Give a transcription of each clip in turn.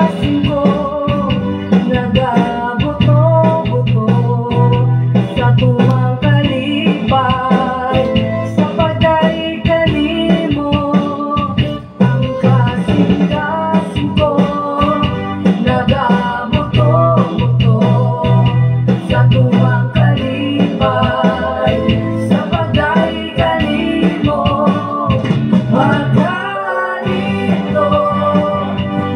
kasing ko nagabuto-buto sa tuwang kalipay sa pagdaig-dali mo. Ang kasing-kasing ko nagabuto-buto sa tuwang kalipay sa pagdaig-dali mo. Magkalito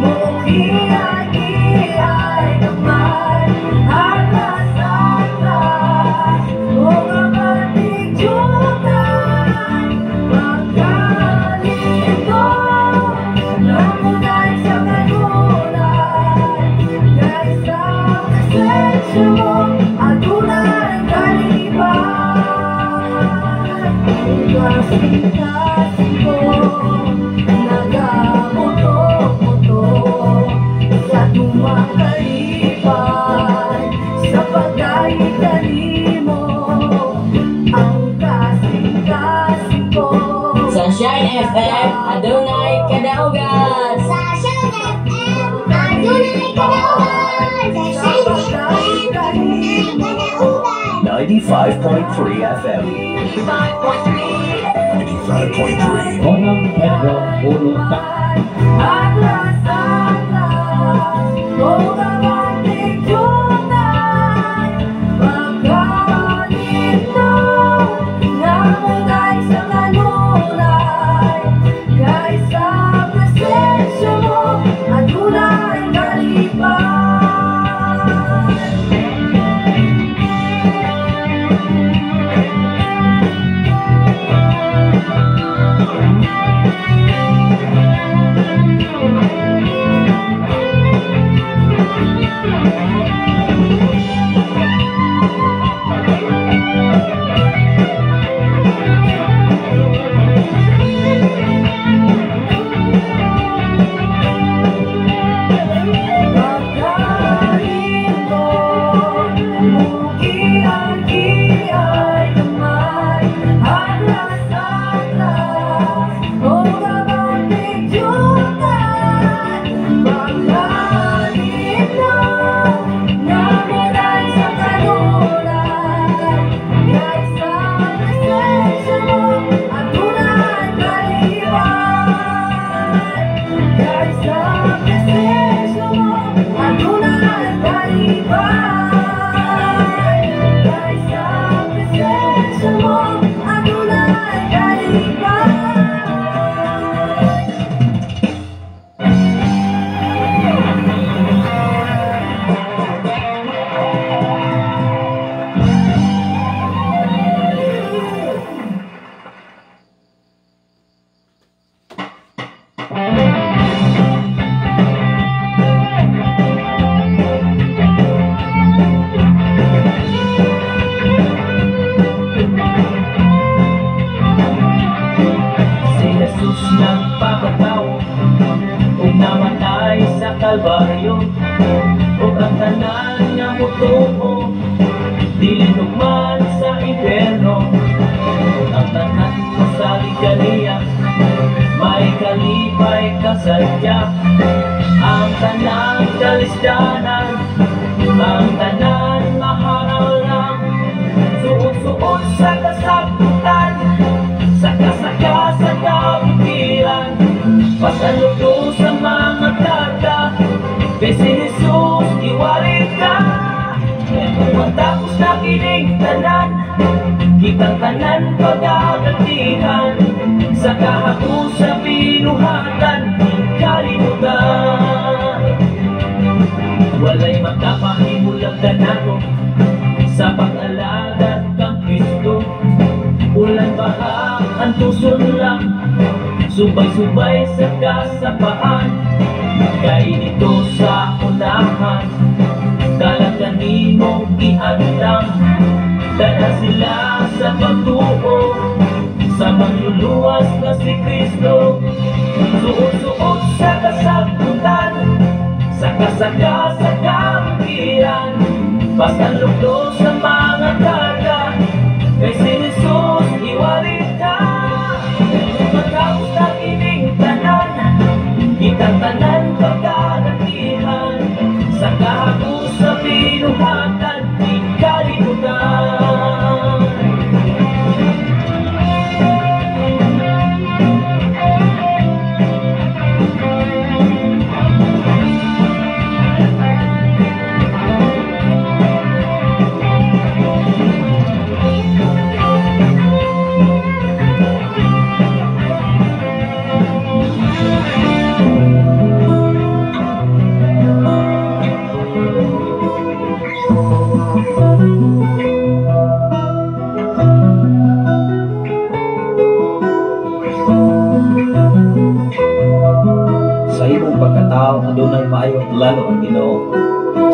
mukiay-iay naman atas-atas o kapatid-yutan. Magkalito namunay sa kanunay kaysa presensya mo at tunay kalipay. Kasing-kasing ko nagabuto-buto sa tuwang kalipay sa pagdaig-dali mo. Ang kasing-kasing ko Sunshine FM, adunay kadaugan. Sunshine FM, adunay kadaugan. Sunshine FM, adunay kadaugan. 95.3 FM. 95.3. Onang Pedro Urutak. Atlas-atlas o kapatid-yutan. Magkalito namunay sa kanunay kaysa presensya mo at tunay kalipay. Magkalito mukiay-iay naman atlas-atlas o kapatid-yutan. Magkalito namunay sa kanunay kaysa presensya mo at tunay kalipay. Kaysa presensya mo at tunay kalipay. Kaysa presensya mo at tunay kalipay. Si Jesus nagpakataw ug namatay sa Kalbaryo, ug ang tanan nga mutuo dili man sa impierno. Ang tanan mo sa ligaya may kalipay kasadya. Ang tanan kalisdanan, ang tanan maharal lang, suot-suot sa kasabutan, sa kasaka sa kabutiran, pasaludo sa mga tata. Kay si Jesus iwalit ka, kung matapos na kining tanan, kitang tanan pagagatihan, sa kahapon sa binuhatan, kalimutan. Walay makapahimulang ganado sa pag-alaga kang Kristo. Ulan baha ang tuson lang, subay-subay sa kasapaan. Kay dito sa unahan, kalagan nimong iandang. Dala sila sa pagtuo sa manluluwas na si Kristo. Suot-suot sa kasagutan, sa kasaka sa kampiran, pasalugdo sa mga karga. Kay si Jesus iwalit ka, matapos na kining tanan, kitang tanan pagkagatiin. dunay maayo lalo ang Ginoo.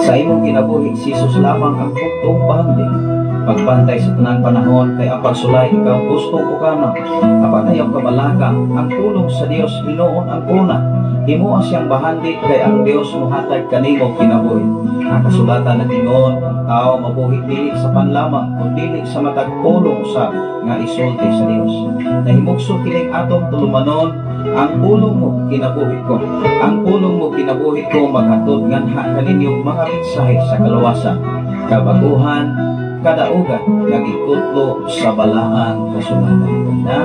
Sa imong kinabuhi, si Jesus lamang ang bugtong pahambing. Pagpantay sa tanang panahon, kay ang pagsulay ikaw gusto ko kana. Apan ayaw kabalaka, ang tulong sa Dios Hinoon ang una. Himuha siyang bahandi, kay ang Dios muhatag kanimo kinabuhi. Ang kasulatan na tingon, ang tao mabuhi dili sa panlamang, kundi sa matagpulong sa nga isulti sa Dios. Nahimugso kining atong tulumanon, ang pulong mo kinabuhi ko. Ang pulong mo kinabuhi ko maghatod nganha kaninyong mga mensahe sa kaluwasan, kabaguhan, kadaugan, nagikutlo sa balaan kasulatan na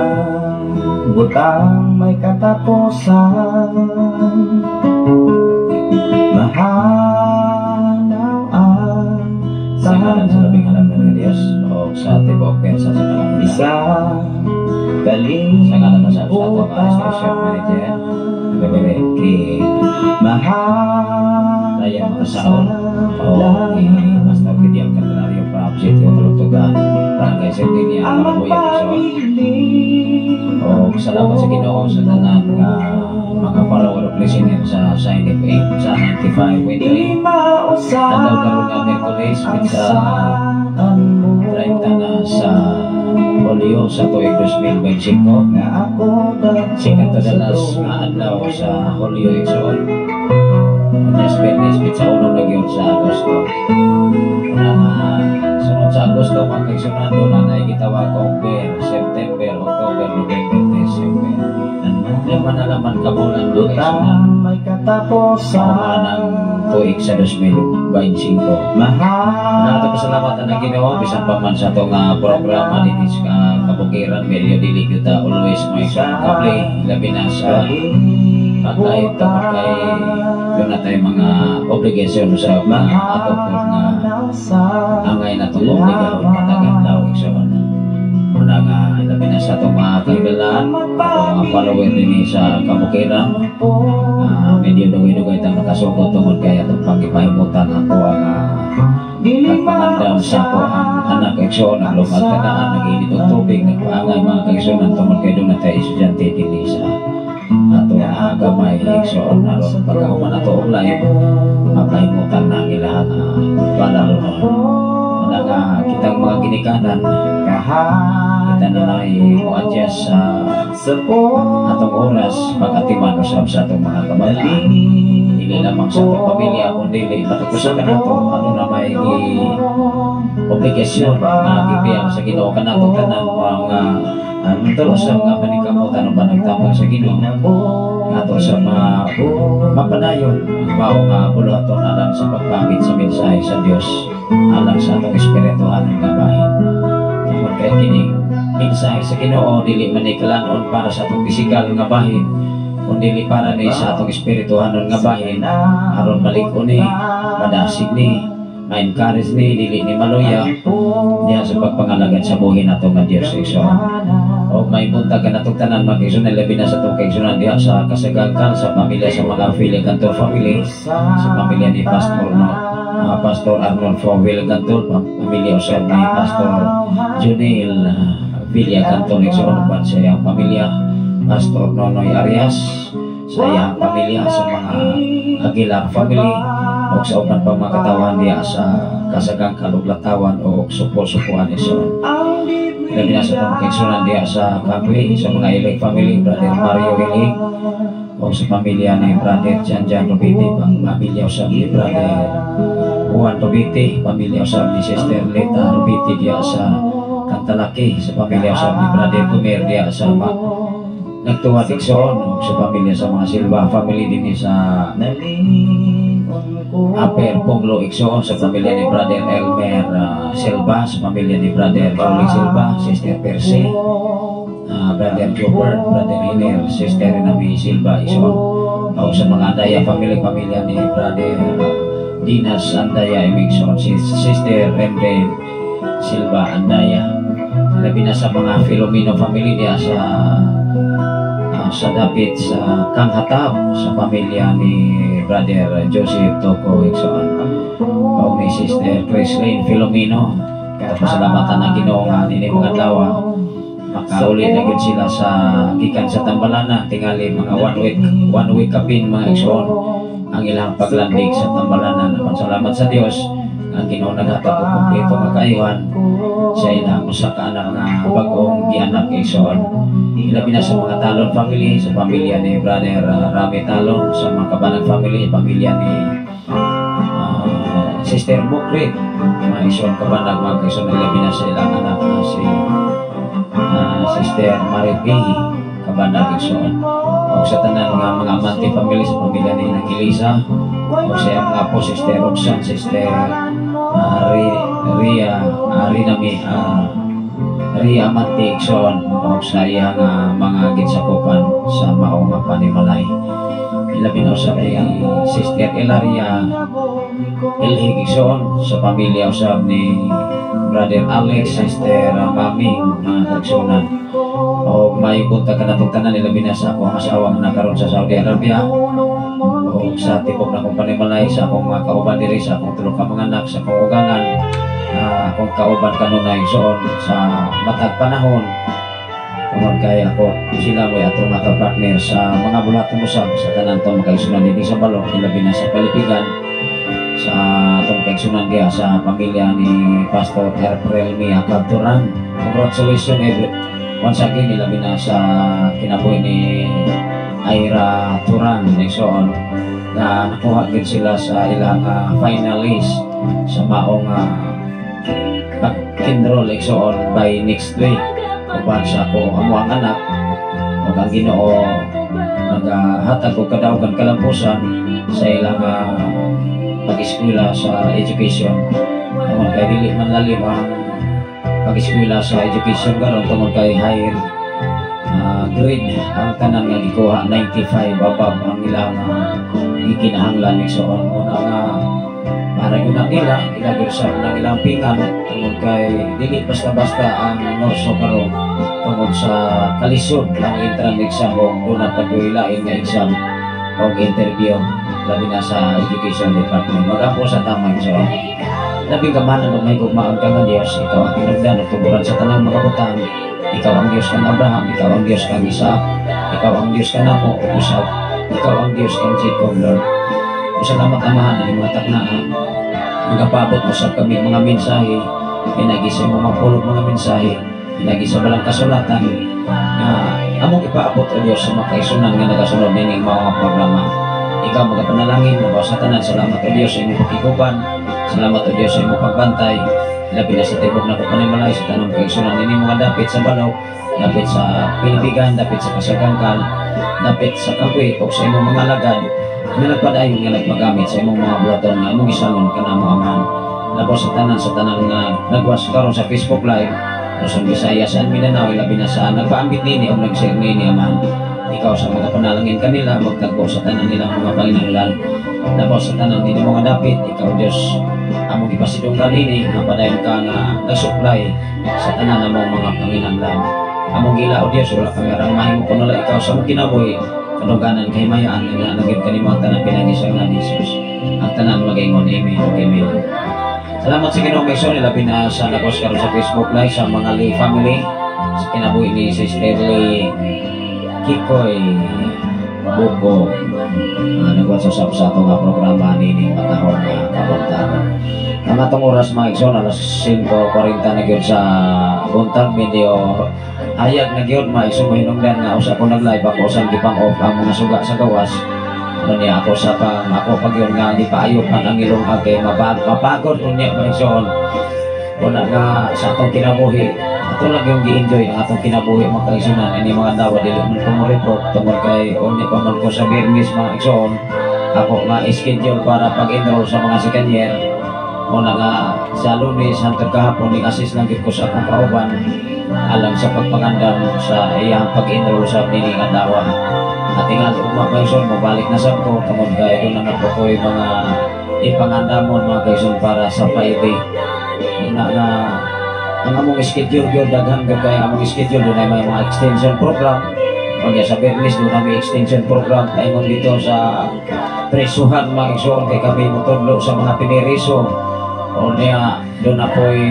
butang may katapusan. Mahanaw ang Sa ngalan sa labing alam ng Diyos o sa tibok pensa sa kalangitan. isa Sa ngalan sa ato mga station manager, King Ryan Makasaon o Pastor Gideon Candelario from Sitio Tulutugan, Barangay Sendinia, Marabuya, Quezon. O salamat sa Ginoo sa tanan nga mga follower of listener sa Sign FM sa 95.3. Tanaw karon nga Merkulis sa 30 na sa Hulyo sa tuig 2025. Sikat dalas nga adlaw sa Hulyo Exon. Unas Bernes sa unang nagyon sa Agosto. Sunod sa Agosto magkaisunod doon na naigitawag October, September, October, November, December. Lima na naman kabulan doon ay sunod. Ng tuig sa 2025. Nato pasalamatan ang Ginoo bisan pa man sa itong programa din sa kabukiran medyo dili kita always may kable labi na sa pagkait tapos kay doon na tayo mga obligasyon sa mga ato po nga angay na itong obligasyon matagal daw ikson. Muna nga labi na sa itong mga kaibilan itong mga follower din sa kabukiran medyo dugay-dugay itong nakasugot tungkol kaya itong pagkipahimutan ako ang nagpangandam sa ako ang anak ekson ang lumal kanaan nag-init ang tubig nagpaangay mga kaigsonan tungkol kayo doon na tayo estudyante dili sa ato ang gamay ekson aron pagkahuman ato ang live mapahimutan na ang ilahan panalo nun kitang mga ginikanan kita na na i-adjust sa atong oras pag-atiman usap sa atong mga kabataan dili lamang sa atong pamilya kundi matutusan na ito ano na may obligasyon na gibiyang sa Ginoo kanatong tanan mga tulosan nga panikamutan ba nagtambag sa Ginoo ato sa mga mapanayon mao nga buluhaton alang sa pagpamit sa mensahe sa Dios alang sa atong espirituhan nga bahin tungkol kay kining mensahe sa Ginoo dili man ikalanon para sa atong pisikal nga bahin kundi para ni sa atong espirituhan nga bahin aron maliko ni madasig ni ma-encourage ni dili ni maluya niya sa pagpangalagad sa buhi nato nga Dios Igsoon o may buntag ka natong tanan mag-igsoon labi na sa itong kaigsunan diha sa kasagangkan sa pamilya sa mga Philip Cantor family sa pamilya ni Pastor Pastor Arnold Fowell Cantor pamilya usab ni Pastor Junil Villa Cantor Igsoon uban sa iyang pamilya Pastor Nonoy Arias sa iyang pamilya sa mga Aguilar family o sa upan pa mga katawan diya sa kasagang kaluglatawan o supo-supuan Igsoon labi na sa itong kaigsunan diya sa Kagli sa mga Ilig family Brother Mario Ilig o sa pamilya ni Brother Janjan Robiti pamilya usab ni Brother Juan Robiti pamilya usab ni Sister Leta Robiti diya sa Kantalaki sa pamilya usab ni Brother Gumer diya sa nagtuwad Igsoon sa pamilya sa mga Silva family din sa Aper Ponglo Igsoon sa pamilya ni Brother Elmer Silva sa pamilya ni Brother Jolie Silva Sister Percy Brother Jobert Brother Hiner Sister Nami Silva Igsoon o sa mga Andaya family pamilya ni Brother Dinas Andaya Igsoon Sister Remden Silva Andaya labi na sa mga Filomeno family diya sa David sa Kanghatab sa pamilya ni Brother Joseph Toko Igsoon o ni Sister Chrislyn Filomeno pasalamatan ang Ginoo nga nini mga adlaw makauli na gid sila sa gikan sa Tambalana tingali mga one week kapin mga Igsoon ang ilang paglandig sa tambalanan. Salamat sa Dios ang Ginoo naghatag og kompleto nga kaayuhan sa ilang usa ka anak nga bag-ong gianak kay Son. Ilabi na sa mga Talon family, sa pamilya ni Brother Rami Talon, sa mga Kabanag family, pamilya ni Sister Bukrit, mga Ison Kabanag, mga Ison. Ilabi na sa ilang anak na si Sister Marie P. Kabanag Ison. O sa tanan nga mga amante family, sa pamilya ni Nang Elisa, o siya mga po Sister Roxanne, Sister Ria Mantikson, o sa iyang mga ginsakupan sa maong panimalay. Ilabi na usap ni Sister Elaria Elhigison, sa pamilya usap ni Brother Alex, Sister Maming Tagsunan. O may punta ka na itong tanan, ilabi na sa akong asawa na nakaroon sa Saudi Arabia, o sa tipok na akong panimalay, sa akong mga kauban diri, sa akong tulong ka mga anak, sa akong ugangan, akong kauban kanunay soon sa matag panahon. Tungod kay ako sila mo'y atong makapartner sa mga bulatong usab sa tanan to makaigsunan din sa balok, ilabi na sa Palipigan, sa atong kaigsunan diya sa pamilya ni Pastor Herprel Mia Cabturan. Congratulations once again, ilabi na sa kinabuhi ni Ira Turan Nixon na nakuha din sila sa ilang finalist sa maong pag-enroll Nixon by next week. Uban sa ako amo ang anak o ang Ginoo naghatag og kadaugan kalampusan sa ilang pag-eskwela sa education. Tungod kay dili man lalim ang pag-eskwela sa education karon, tungod kay higher grade ang tanan nga gikuha 95 above ang ilang ikinahanglan ni soon mo nga para yun ang nila ilagay sa ng ilang pingan. Tungod kay dili basta-basta ang norso karon tungod sa kalisod ang entrance exam o una pagduilain nga exam o interview labi na sa education department. Magapo sa tamang so labi kamanan o may gugmaon ka nga Diyos, ikaw ang pinagdan o tuburan sa tanang makabutang. Ikaw ang Diyos kang Abraham, ikaw ang Diyos kang Isaac, ikaw ang Diyos kang Nako o Usab, ikaw ang Diyos kang Jacob, Lord. Salamat Amahan ng mga taknaan, magapabot mo sa kami mga mensahe, pinagi sa mga pulog mga mensahe, pinagi sa balang kasulatan, na among ipaabot o Diyos sa mga kaisunan nga nagasunod nining mga programa. Ikaw magapanalangin, magawa sa tanan. Salamat o Diyos sa inyong pakikupan, salamat o Diyos sa inyong pagbantay. Labi na sa tibok na pagpanimalay sa tanong kaigsunan nini mga dapit sa balaw, dapit sa Pilipigan, dapit sa Kasagangkan, dapit sa Kapoy o sa imong mga lagad na nagpadayon nga nagpagamit sa imong mga bulaton nga imong isalon ka na mo Amahan. Labi sa tanan nga nagwas karon sa Facebook Live Luzon, Visayas, and Mindanao, labi na sa nagpaambit nini o nag-share nini Amahan. Ikaw sa mga panalangin kanila, magtagpo sa tanan nilang mga panginahanglan. Labi sa tanan nini mga dapit, ikaw Diyos among ipasidong kanini nga padayon ka nga nag-supply sa tanan namong mga panginahanglan. Among gila o Diyos, wala kami arang mahimo ko nala ikaw sa mong kinabuhi kaduganan kay mayaan nga naging kanimo ang tanan pinagi sa ngalan ni Jesus. Ang tanan magaingon, amen o amen. Salamat sa Ginoo Maison, labi na sa nagos karon sa Facebook Live sa mga Lee family sa kinabuhi ni Sister Lee Kikoy Buko nagwasasap sa itong programa ni Matahong Kabantaran. Ang atong oras mga Igsoon, alas 5:40 na gyud sa buntag, medyo ayag na gyud mga Igsoon. Mahinungdan nga usa ko nag-live ako sa gipang off ang mga suga sa gawas. Unya ako sa ako pag yun nga di paayok ang ilong agay mapagod unya mga Igsoon. Una nga sa atong kinabuhi, ato lang yung gi-enjoy ang atong kinabuhi mga kaigsunan. Ini mga dawa dili man ko mo report tungod kay unya pa man ko sa Birmis mga Igsoon. Ako nga schedule para pag-enroll sa mga second year. Una nga sa Lunes hangtod kahapon ni-assist lang gid ko sa akong kauban alang sa pagpangandam sa iyang pag-enroll sa nini nga dawa. At tingal ugma mga Igsoon, mabalik na sa ko tungod kay doon na po ko mga ipangandamon mga kaigsoon para sa Friday. Na ang among schedule yun, daghan ka kaya among schedule doon ay may mga extension program. O sa Bernis doon kami extension program tayo dito sa presuhan mga Igsoon kay kami mutudlo sa mga piniriso. O niya doon na po'y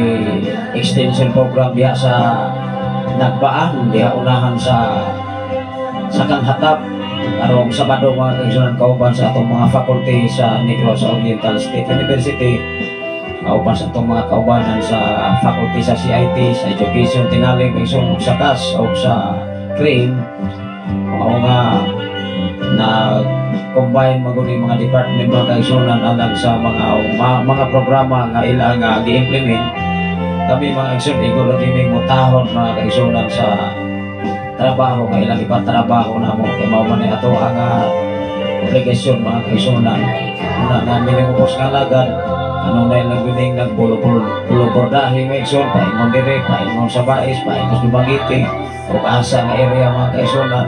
extension program diya sa Nagbaan, diya unahan sa Kanghatap. karong Sabado mga kaigsunan kauban sa atong mga faculty sa Negros Oriental State University, kauban sa atong mga kaubanan sa faculty sa CIT, sa Education tingali kaigsunan ug sa CAS ug sa CRAME, mao nga na combine maguni mga department mga kaigsunan alang sa mga programa nga ilang gi-implement. Kami mga kaigsunan igor kami mutahon mga kaigsunan sa trabaho nga ilang ipatrabaho na mo kay mao man ato ang obligasyon mga kaigsunan. Una nga minimubos nga lagad ano na ilang bining nagbulo-bordahe mga kaigsunan, paingon dire, paingon sa bais, paingon sa Dumaguete o asa nga area mga kaigsunan.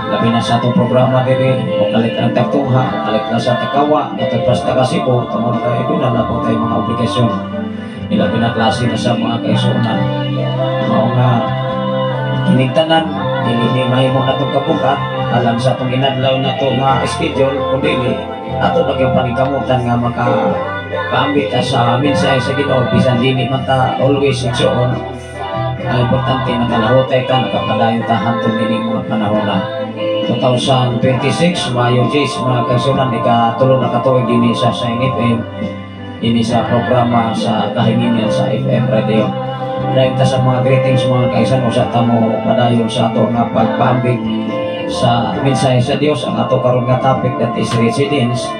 Labi na sa atong programa dire, o kalit ang tagtungha, o kalit na sa Takawa, matagpas na Kasipo, tungod kayo doon na po tayo mga obligasyon. Ilabi na klase na sa mga kaigsunan. Mao nga kinigtanan, hindi mahimo na itong kabukat, alam sa itong inadlaw na itong schedule, kundi ato na yung panikamutan nga makaambit sa mensahe sa Ginoo, bisan dili man ta always igsuon. Ang importante na kalahutay ka, nakapadayon ta hantong nining mga panahon na 2026, Mayo 10, mga kaigsunan, ikatulo na katuig din sa FM, din sa programa sa kahingin sa FM Radio. Dahil ta sa mga greetings mga kaigsunan, sa tamo padayon sa ato nga pagpambig sa mensahe sa Dios. Ang ato karon nga topic that is residence,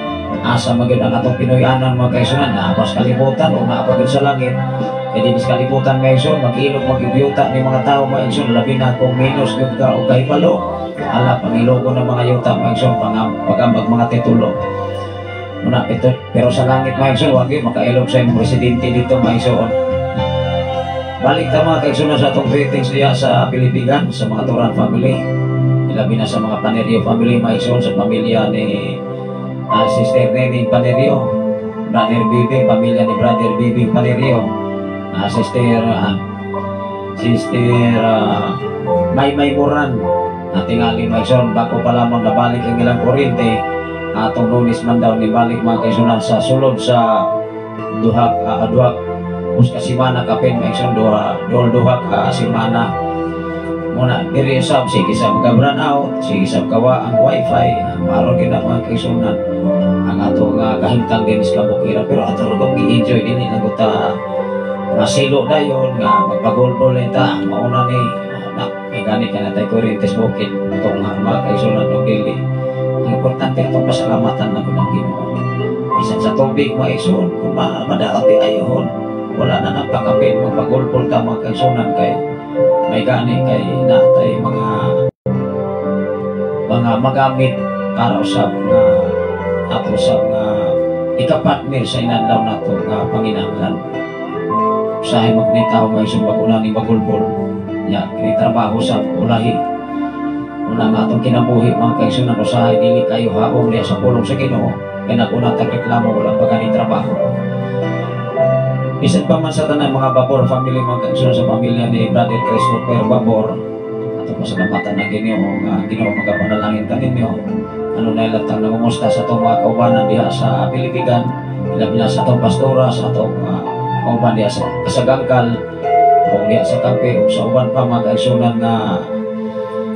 asa magid ang atong Pinoyanan mga kaigsunan, naabas kalibutan o naabagod sa langit. Kaya di kalibutan mga kaigsunan, mag-ilog mag-ibiyuta ni mga tao mga kaigsunan, labi na kung minus gud ka o kahibalo, ala pangilogo ng mga yuta mga kaigsunan, pagambag mga titulo. Muna ito, pero sa langit mga kaigsunan, wag makailog sa imong presidente dito mga kaigsunan. Balik ta mga kaigsunan sa atong greetings diya sa Pilipigan, sa mga Turan family, ilabi na sa mga Panerio family mga kaigsunan, sa pamilya ni Sister Nening Panerio, Brother Bibing, pamilya ni Brother Bibing Panerio, Sister Maymay Moran, tingali mga kaigsunan, bako pa lamang nabalik ang ilang kuryente, atong Lunes man daw ni balik mga kaigsunan sa sulod sa duhak ka simana kapin may isang duha ka simana muna diri sab sige sab ka brown out, sige sab kawa ang wifi maro gid mga kaigsunan ang ato nga kahimtang din sa kabukira, pero ato ro gi-enjoy din naguta masilo dayon nga magpagulbol ta mauna ni may gani ka na tayo kuryentes bukid itong mga kaigsunan o dili. Ang importante itong pasalamatan na kunang Ginoo. Bisan sa tubig mga kaigsunan kung madaot ayahon, wala na napakapin magpagulpol ta mga kaigsunan kay may gani kay natay mga magamit para usab nga ato usab nga ikapartner sa inadlaw nato nga panginahanglan. Usahay magnitaw mga kaigsunan bago ni magulpol ya kini trabaho sa ulahi. Una nga atong kinabuhi mga kaigsunan, usahay dili kayo haom diya sa pulong sa Ginoo kay nakuna tagreklamo wala pa gani trabaho. Bisan pa man sa tanang mga Babor family mga kaigsunan, sa pamilya ni Brother Christopher Babor, ato pasalamatan na Ginoo magapanalangin kaninyo. Ano na ilatang nangumusta sa itong mga kaubanan diha sa Pilipigan, ilabi na sa itong pastora, sa itong kauban diha sa Kasagangkal o diha sa Kape o sa uban pa mga kaigsunan na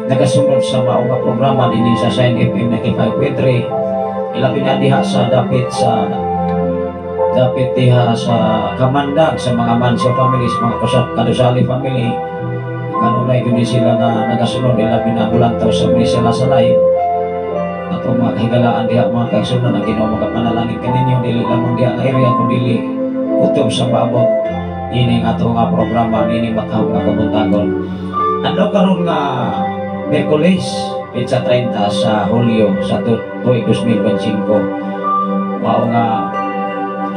nagasunod sa maong programa din sa Sign FM 95.3, ilabi na diha sa dapit diha sa Kamandag sa mga Manso family, sa mga Kadusali family. Kanunay gini sila na nagasunod, ilabi na bulantaw sa Minisela sa live. Ato mga kahigalaan diha mga kaigsunan, ang Ginoo magapanalangin kaninyo dili lamang diha nga area kundi utob sa maabot ining ato nga programa nining matawag nga kabuntagon. Ano karon nga Miyerkules, Petsa 30 sa Hulyo sa tuig 2025. Mao nga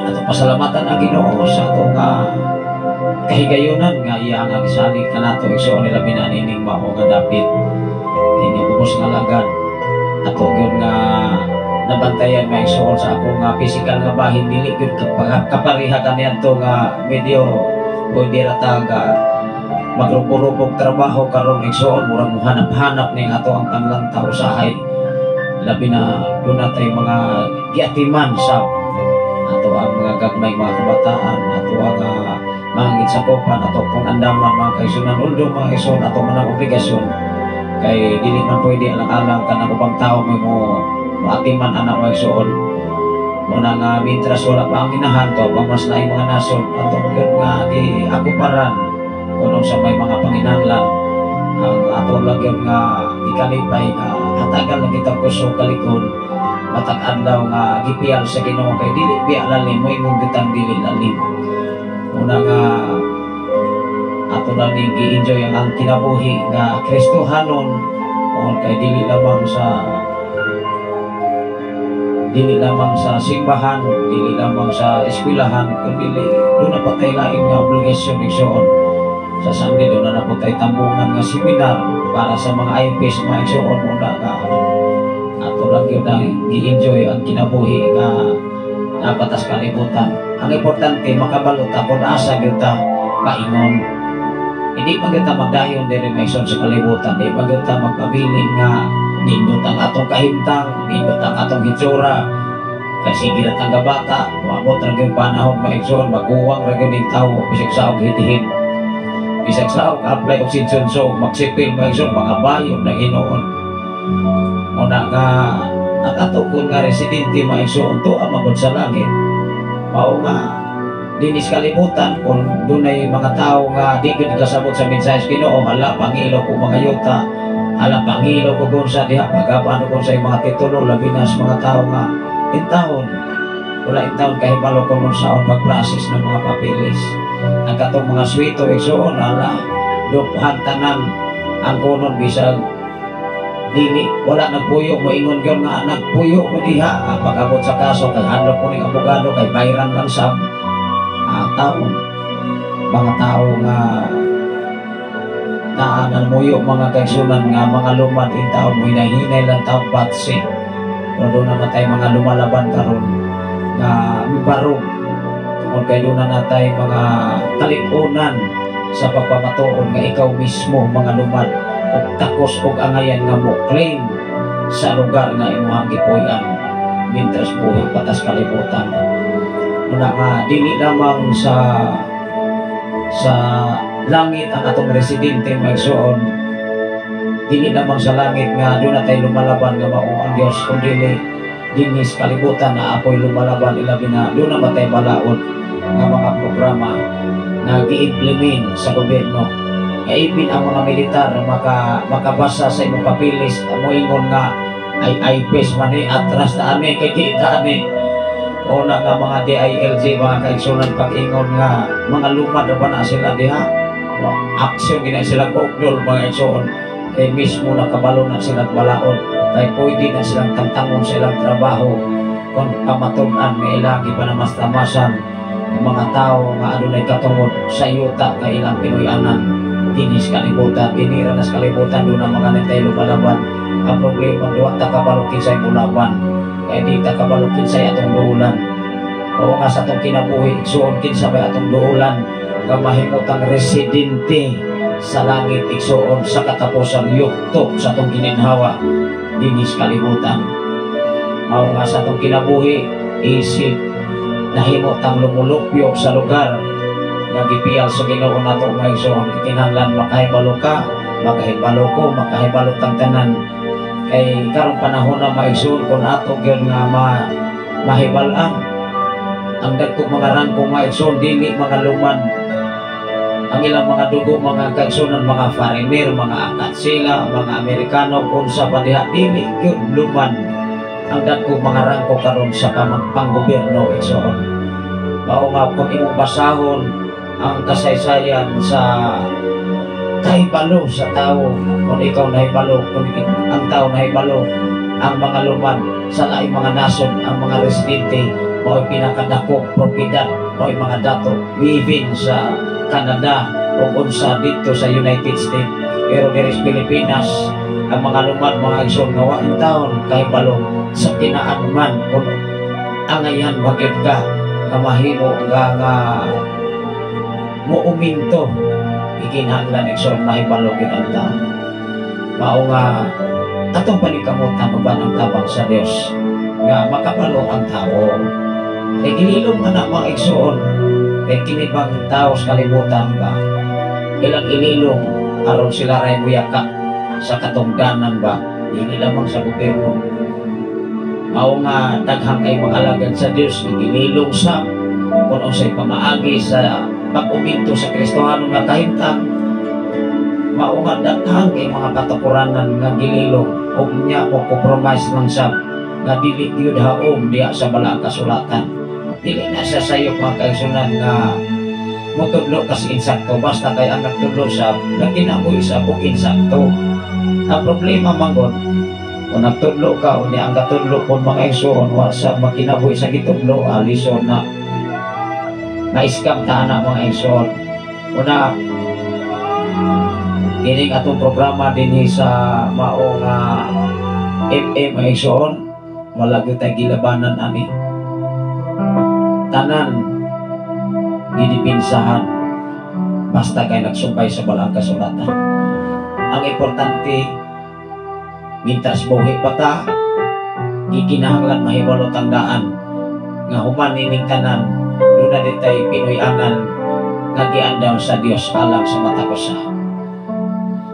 ato pasalamatan ang Ginoo sa ato nga kahigayunan nga iya nga gisalig kanato igsoon nila binanining mao nga dapit ini ubos nga lagad ato gyud nga nabantayan may igsoon sa ako nga physical nga bahin dili gyud kapariha kaniadto nga medyo pwede ra ta nga magrupurupog trabaho karon igsoon murag muhanap-hanap ning ato ang panlantaw usahay labi na doon natay mga giatiman sa ato ang mga gagmay mga kabataan, ato ang mga gitsakopan, ato kung andaman mga kaigsunan, uldo mga kaigsunan, ato man ang obligasyon kay dili man pwede alang-alang kanang ubang tao mo atiman anak mo igsoon. Muna nga mitras wala pa ang ginahanto pang mas na mga nasod atong yun nga di ako paran kung sa may mga panginahanglan ang ato lang yun nga ikalipay nga hatagan lang kita kusog kalikon matag adlaw nga gipiyal sa Ginoo kay dili biya lalim mo imong gitang dili lalim. Muna nga ato lang gi-enjoy ang kinabuhi nga Kristohanon o kay dili lamang sa simbahan, dili lamang sa eskwelahan, kundi doon na patay laing nga obligasyon igsoon. Sa Sunday doon na naputay tambungan nga seminar para sa mga IPs mga igsoon muna nga ato lang yun na i-enjoy ang kinabuhi nga napatas kalibutan. Ang importante makabalot ako na asa kita paingon. Hindi pa kita magdayon din may sa kalibutan, hindi pa kita magpabiling nga nindot ang atong kahimtang, nindot ang atong hitsura. Kasi gilat ang gabata, maabot na yung panahon, maigsoon, maguwang rin yung tao, bisag saog hitihin. Bisag saog, apply oxygen, so magsipil, maigsoon, mga bayo na Ginoon. Muna nga, at atukon nga residente, maigsoon, to ang magod sa langit. Mao nga, dinis kalimutan, kung doon ay mga tao nga, di kasabot sa mensayes Ginoo, hala, pangilo ko mga yuta, hala pangilo ko kung sa diha pagapano kung sa mga titulo labi na sa mga tao nga intahon wala intahon kahit balo ko nun saon pag-process ng mga papilis ang katong mga swito igsoon hala luphan tanan ang kunon bisag dili wala nagpuyo mo ingon gyud nga nagpuyo mo diha pag-abot sa kaso kay handlo ko ning abogado kay bayran lang sa taon mga tao nga naanan mo yung mga kaigsunan nga mga lumad in taon mo hinahinay lang taong patsi pero doon naman tayo mga lumalaban karon na mibarog kung kayo doon na tayo mga kalipunan sa pagpamatuon nga ikaw mismo mga lumad o takos o angayan nga mo claim sa lugar nga imuhang gipuyan mintras buhay patas kalibutan muna nga dili lamang sa langit ang atong residente magsuon dili lamang sa langit nga doon na tayo lumalaban nga mao ang Diyos kung dili dinis kalibutan na apoy lumalaban ilabi na doon na matay balaod nga mga programa na gi-implement sa gobyerno nga ipin ang mga militar makabasa sa imong papilis mo ingon nga ay IPS mani atras na ani kay kita ani o na nga mga DILG mga kaigsunan pag-ingon nga mga lumad na ba na sila diha aksyon gina sila kokdol mga igsoon kay mismo nakabalo na silang balaod kay pwede na silang tantangon sa ilang trabaho kung pamatunan may ilagi pa na mas tamasan ng mga tao nga adunay katungod sa yuta nga ilang Pinoyanan dinis kalibutan dinira na sa kalibutan doon ang mga nitay lumalaban ang problema duwa ta kabalukin sa bulaban kay di ta kabalukin sa atong duulan o nga sa atong kinabuhi igsoon kinsa may atong duulan nga mahimutang residente sa langit igsoon sa katapusang yuktok sa atong gininhawa dinis kalibutan mao nga sa atong kinabuhi isip nahimutang lumulupyo sa lugar nga gipiyal sa Ginoo nato nga igsoon kinahanglan makahibalo ka makahibalo ko makahibalo tang tanan kay karong panahon na maigsoon kung ato gyud nga mahibalan ang dagkong mga rangkong maigsoon dili mga lumad ang ilang mga dugo, mga kaigsunan, mga foreigner, mga akat sila, mga Amerikano, kung sa padiha, dili yun luman ang dagkong mga rangko karon sa panggobyerno igsoon. Mao nga kung imong basahon ang kasaysayan sa kahibalo sa tao, kung ikaw nahibalo, kung ang tao nahibalo, ang mga luman sa laing mga nasod, ang mga residente, mao pinakadakop propiedad, mao mga dato living sa Canada o unsa dito sa United States pero diri sa Pilipinas ang mga lumad mga igsoon nga wa taon kahibalo sa tinaan man kung angayan bakit ka mahimo nga mo uminto ikinahanglan igsoon mahibalo gid ang taon mao nga atong panikamutan uban ang tabang sa Dios nga makabalo ang tao kay ginilom anak mga igsoon kay kinibang tao sa kalibutan ba ilang inilong aron sila ray muyaka sa katungdanan ba, hindi lamang sa gobyerno. Mao nga daghang kay makalagad sa Dios gililong sa kung unsay pamaagi sa pag-uminto sa Kristohanon nga kahimtang. Mao nga daghang kay mga katakuranan nga gililong ug nya o compromise lang sa nga dili gyud haom diha sa balaang kasulatan. Dili na sa sayo mga kaigsunan nga motudlo kasi insakto basta kay ang nagtudlo sa nagkinabuhi sa kung insakto. Ang problema mangon kung nagtudlo ka o ang katudlo kung mga igsoon wa sa makinabuhi sa gitudlo alison na na-scam ta na mga igsoon. Una kining atong programa dinhi sa mao nga FM mga igsoon wala gyud tay gilabanan ani. Tanan gidipinsahan basta kay nagsumpay sa balaang kasulatan. Ang importante mintas buhi pa ta ikinahanglan mahibalo tangdaan nga human nining tanan doon na ditay Pinoyanan nga giandaw sa Dios alang sa mata ko sa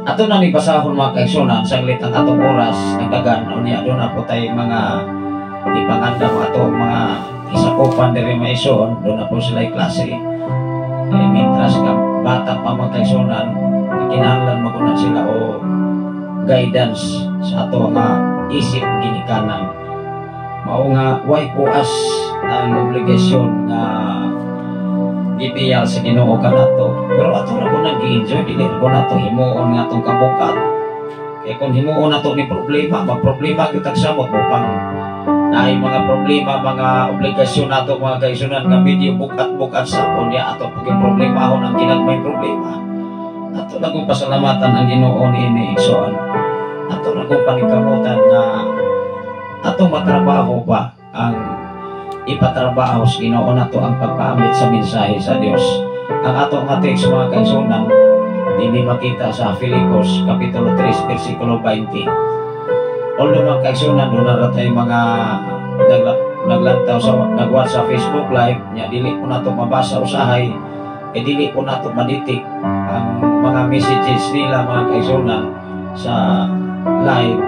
ato na ni basahon mga kaigsunan saglit ang atong oras nagdagan unya doon na po tay mga ipangandaw ato mga isakupan diri maison doon na po sila klase mintras ka bata pa mga kaigsunan kinahanglan magunan sila o guidance sa ato nga isip ginikanan. Mao nga way puas ang obligasyon nga gibiyal sa Ginoo kanato. Pero ato ra ko nag-enjoy dili ko nato himuon nga atong kabukat. Kay kung himuon nato ni problema, magproblema gyud tag samot mo pang naay mga problema, mga obligasyon nato mga kaigsunan nga video bukat-bukat sa kunya ato pag problemahon ang ginagmay problema. Ato na kong pasalamatan ang Ginoo niini igsoon. Ato na kong panikamutan na ato matrabaho pa ang ipatrabaho sa Ginoo nato ang pagpaamit sa mensahe sa Dios. Ang ato nga text mga kaigsunan dinhi makita sa Filipos kapitulo 3 bersikulo 20. Although mga kaigsunan doon na tayo mga naglantaw sa nagwat sa Facebook live nya dili po nato mabasa usahay dili po nato maditik ang mga messages nila mga kaigsunan sa live.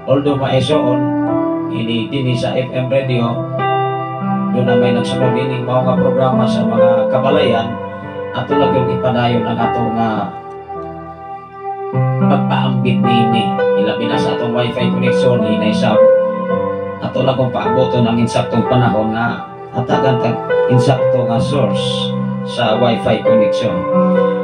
Although maisoon ini dinhi sa FM radio doon na may nagsunod dining mga programa sa mga kabalayan ato lang yung ipadayon ang ato nga pagpaambit nini ilabi na sa atong wifi connection hinay sa ato lang kung paaboton ang insaktong panahon nga hatagan tag insakto nga source sa wifi connection.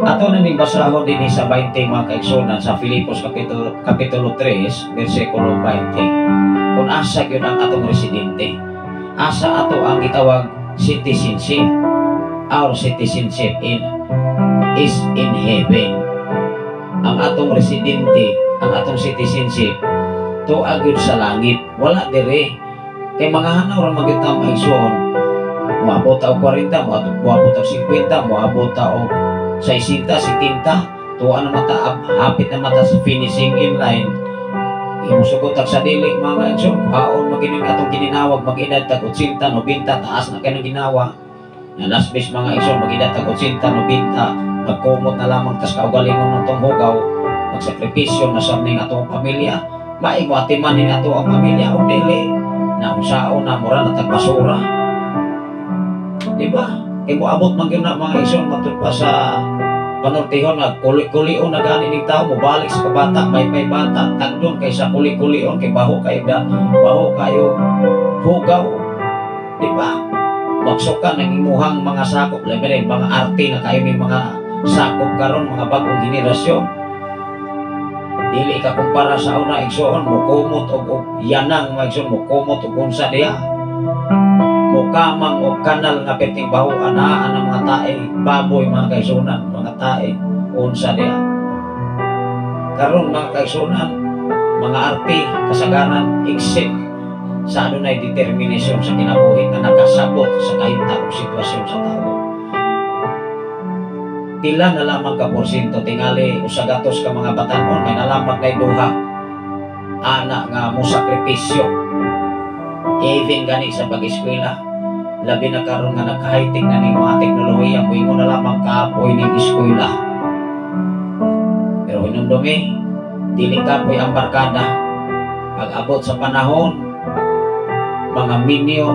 Ato na ning basahon din sa 20 mga kaigsunan sa Filipos kapitulo 3 bersikulo 20. Kung asa gyud ang atong residente, asa ato ang gitawag citizenship. Our citizenship is in heaven. Ang atong residente, ang atong citizenship to agyud sa langit, wala dire. Kay mga hanaw ra magitang maigsoon moabot og 40, moabot og 50, moabot og 60, 70, tuwa na mata, hapit na mata sa finishing in line. Imusugot sa dili mga igsoon, kaon magining atong gininawag mag-edad tag 80, 90, taas na kay ginawa. Na last base mga igsoon mag-edad tag 80, 90, magkumot na lamang tas kaugalingon ng tong hugaw, magsakripisyo na sa ning atong pamilya, maigwatiman ni ato ang pamilya o dili na unsaon na mura na tag basura. Diba? Kaya moabot man yun na mga igsoon matod pa sa panortihon nga kuli-kulion na gani ning tao mo balik sa kabata may bata tagdon kaysa kuli-kulion kay baho kayo hugaw. Diba? Magsukan ng imuhang mga sakop labi mga arte na kayo may mga sakop karon mga bagong generasyon. Dili ka kumpara sa una igsoon mukumot og yanang mga igsoon mukumot og unsa diha mukamang o kanal nga peting bahuan na ang mga tae baboy mga kaigsunan mga tae unsa diha karon mga kaigsunan mga arte kasagaran except sa adunay determinasyon sa kinabuhi nga nakasabot sa kahimtang sitwasyon sa tao. Pila na lamang ka porsyento tingali usagatos ka mga batanon may nalaman kay duha ana nga mo sakripisyo even gani sa pag-eskwela labi na karon nga nagka-high-tech na ning mga teknolohiya mo na lamang kaapoy ning eskwela pero hinumdumi dili kapoy ang barkada. Pag-abot sa panahon, mga minyo,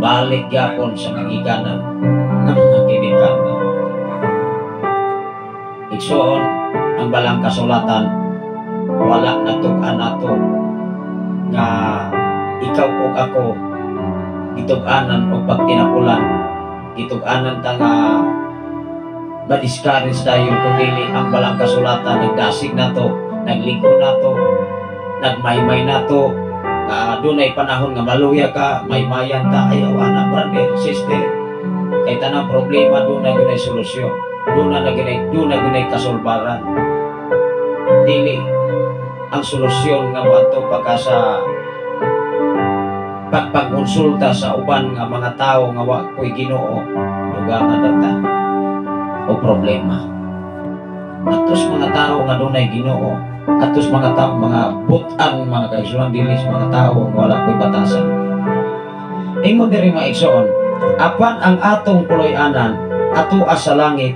balik yapon sa kagiganan ng mga kinikanan. Igsoon, ang balang kasulatan, wala natugan nato nga ikaw o ako gitug-anan o pagtinapulan, gitug-anan ta nga ma-discourage tayo kung dili ang balang kasulatan nagdasig nato, nagligo nato, nagmaymay nato. Dunay panahon nga maluya ka, maymayan ta, ayaw na brother, sister. Kay tanang problema doon na gunay solusyon, doon na gunay kasulbaran. Dili ang solusyon nga mato pagka sa pagkonsulta sa uban nga mga tao nga wa ko'y Ginoo, dugangan data o problema. Atos mga tao nga dunay Ginoo, atos mga tao, mga butang, mga kaigsunan dilis, mga tao nga wala ko'y batasan. Ingon diri mga igsoon, apan ang atong puloy-anan atuas sa langit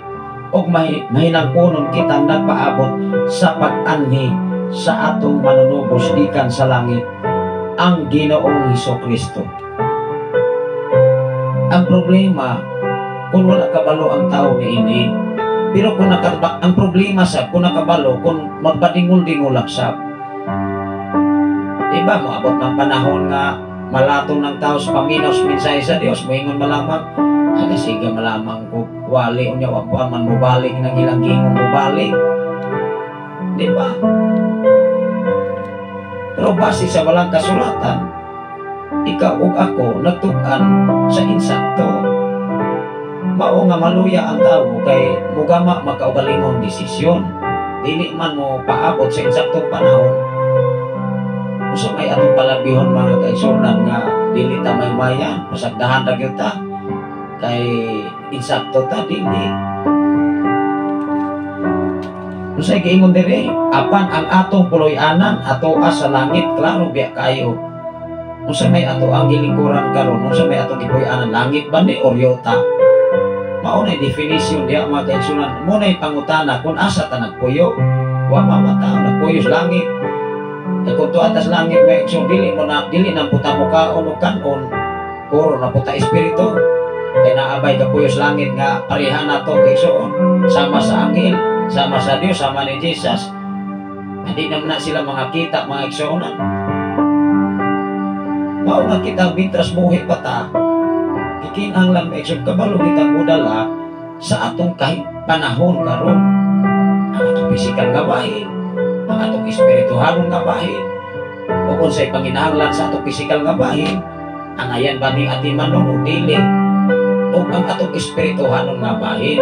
og mahinangkunon kitang nagpaabot sa pag-anhi sa atong manunubos gikan sa langit, ang Ginoong Hesukristo. Ang problema kung wala kabalo ang tao niini, pero kung ang problema sa kung nakabalo, kung magpadingol-dingol sab. Diba mo abot ng panahon nga malatong ng tao sa paminaw sa mensahe sa Dios, moingon malamang sige malamang ko wali unya wa ko man mobalik nang ilang gingon mobalik. Diba? Pero base sa walang kasulatan, ikaw ug ako nagtukan sa insakto. Mao nga maluya ang tao kay mugama makaugalingong desisyon. Dili man mo paabot sa insaktong panahon. Usa may atong palabihon mga kaigsunan nga dili ta maymayan, pasagdahan ra gyud ta. Kay insakto ta dili. Usay giingon diri, apan ang atong puloy-anan atoa sa langit, klaro biya kayo. Unsa may ato ang gilingkuran karon, unsa may atong gipuy-anan, langit ba ni oryota? Mao na definition diya mga kaigsunan. Mo nay pangutana kung asa ta nagpuyo. Wa mamata nagpuyo sa langit. E kung tuwa tas langit may igsoon, dili na puta mo kaon o kanon, puro na puta espiritu. Kay naabay ka puyo sa langit nga pareha nato igsoon, sama sa angel, sama sa Dios, sama ni Jesus. Hindi naman na sila mga kita, mga igsuonan. Mao nga kita bintras buhi pa ta. Kikinang lang igsoon kabalo kitang mudala sa atong kahit panahon karon. Ang atong pisikal nga bahin, ang atong espirituhalon nga bahin, o kung sa'y panginahanglan sa atong pisikal nga bahin, ang ayan ba ni atiman o dili, o ang atong espirituhalon nga bahin,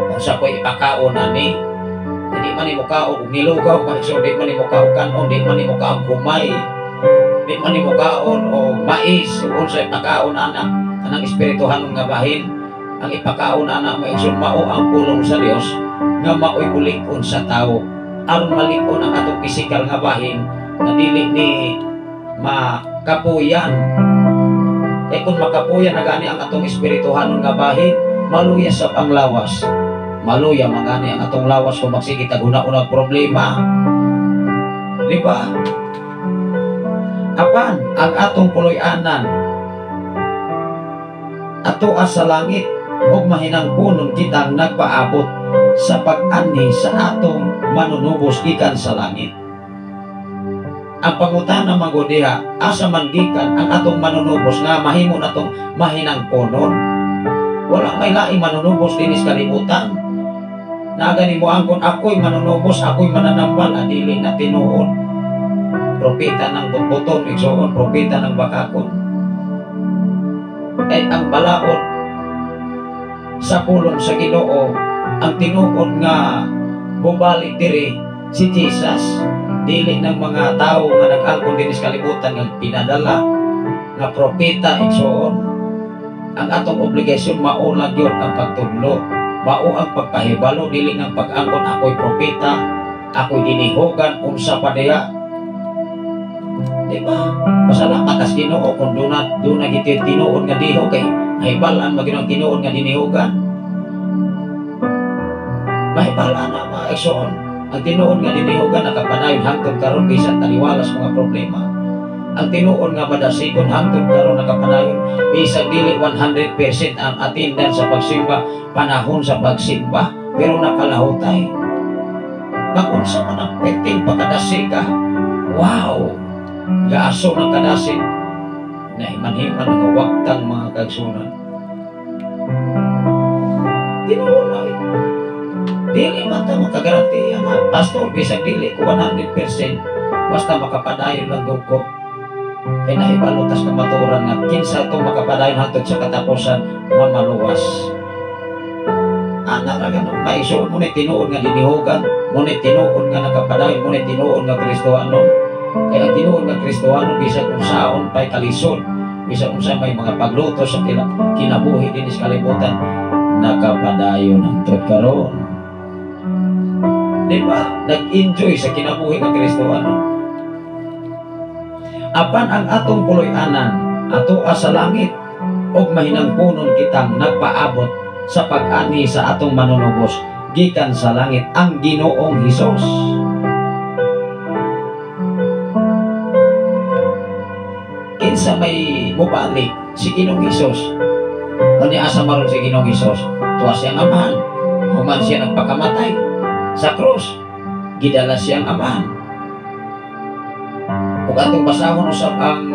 kung sa ko'y ipakaon ani, hindi man ni mo kaon nilugaw, so di man ni mo kaon kanon, di man ni mo kaon kumay, di man ni mo kaon o mais, kung sa ipakaon anak, anang espirituhalon nga bahin, ang ipakaon anak mo isun mao ang pulong sa Dios nga mao'y bulikon sa tao aron malikon ang atong pisikal nga bahin na dili ni makapuyan. Kaya kung makapuyan na gani ang atong espirituhanon nga bahin, maluya sa ang lawas, maluya magani ang atong lawas kung magsige taguna-una problema, di ba? Apan ang atong puloy-anan atoa sa langit ug mahinangkunon kitang nagpaabot sa pag-anhi sa atong manunubos gikan sa langit. Ang pangutana magodiha, asa man gikan ang atong manunubos nga mahimo natong mahinangkunon. Wala may laing manunubos dinis kalibutan. Nagani mo angkon ako'y manunubos, ako'y mananambal, adili na tinuon. Propeta ng butbuton, igsoon, propeta ng bakakon. Ay ang balaod sa pulong sa Ginoo, ang tinuod nga bubalik diri si Jesus, dili ng mga tao nga nag-alkon dinis kalibutan nga pinadala nga propeta igsoon. Ang atong obligasyon mao lang yun ang pagtudlo, mao ang pagpahibalo, dili ng pag-angkon ako'y propeta, ako'y dinihogan unsa pa diha. Diba? Pasalamat as Ginoo kung doon na giti tinuod nga diho kay mahibalan maginong tinuod nga dinihogan. Mahibalan na mga igsoon. Ang tinuod nga dinihogan nakapanayon hangtod karon bisan taliwalas mga problema. Ang tinuod nga madasigon hangtod karon nakapanayon bisan dili 100% ang attendance sa pagsimba panahon sa pagsimba pero nakalahutay. Magunsa man ang pwedeng pagkadasi ka. Wow! Gaaso ng kadasi na himan-himan ang waktang mga kagsunan. Tinuod na dili man ta makagaranti ang pastor bisag dili ko 100% basta makapadayon lang ko. Kaya naibalutas ka maturan nga kinsa itong makapadayon hangtod sa katapusan mamaluwas. Ana ra ganun maisuon mo ni tinuod nga dinihogan, mo ni tinuod nga nakapadayon, mo ni tinuod nga Kristohanon. Kaya ang tinuod nga Kristohanon bisag kung saon pa'y kalisod, bisag kung saan may mga pagluto sa kinabuhi din sa kalibutan, nakapadayon hangtod karon. Di ba? Nag-enjoy sa kinabuhi ng Kristohanon. Apan ang atong puloy-anan, ato sa langit, og mahinangpunon kitang nagpaabot sa pag-ani sa atong manunubos, gikan sa langit ang Ginoong Hesus. Kinsa may mubalik si Ginoong Hesus, kani asa maron si Ginoong Hesus, tuwa siyang amahan, human siya nagpakamatay sa krus, gidala siyang amahan. Ug atong basahon usab ang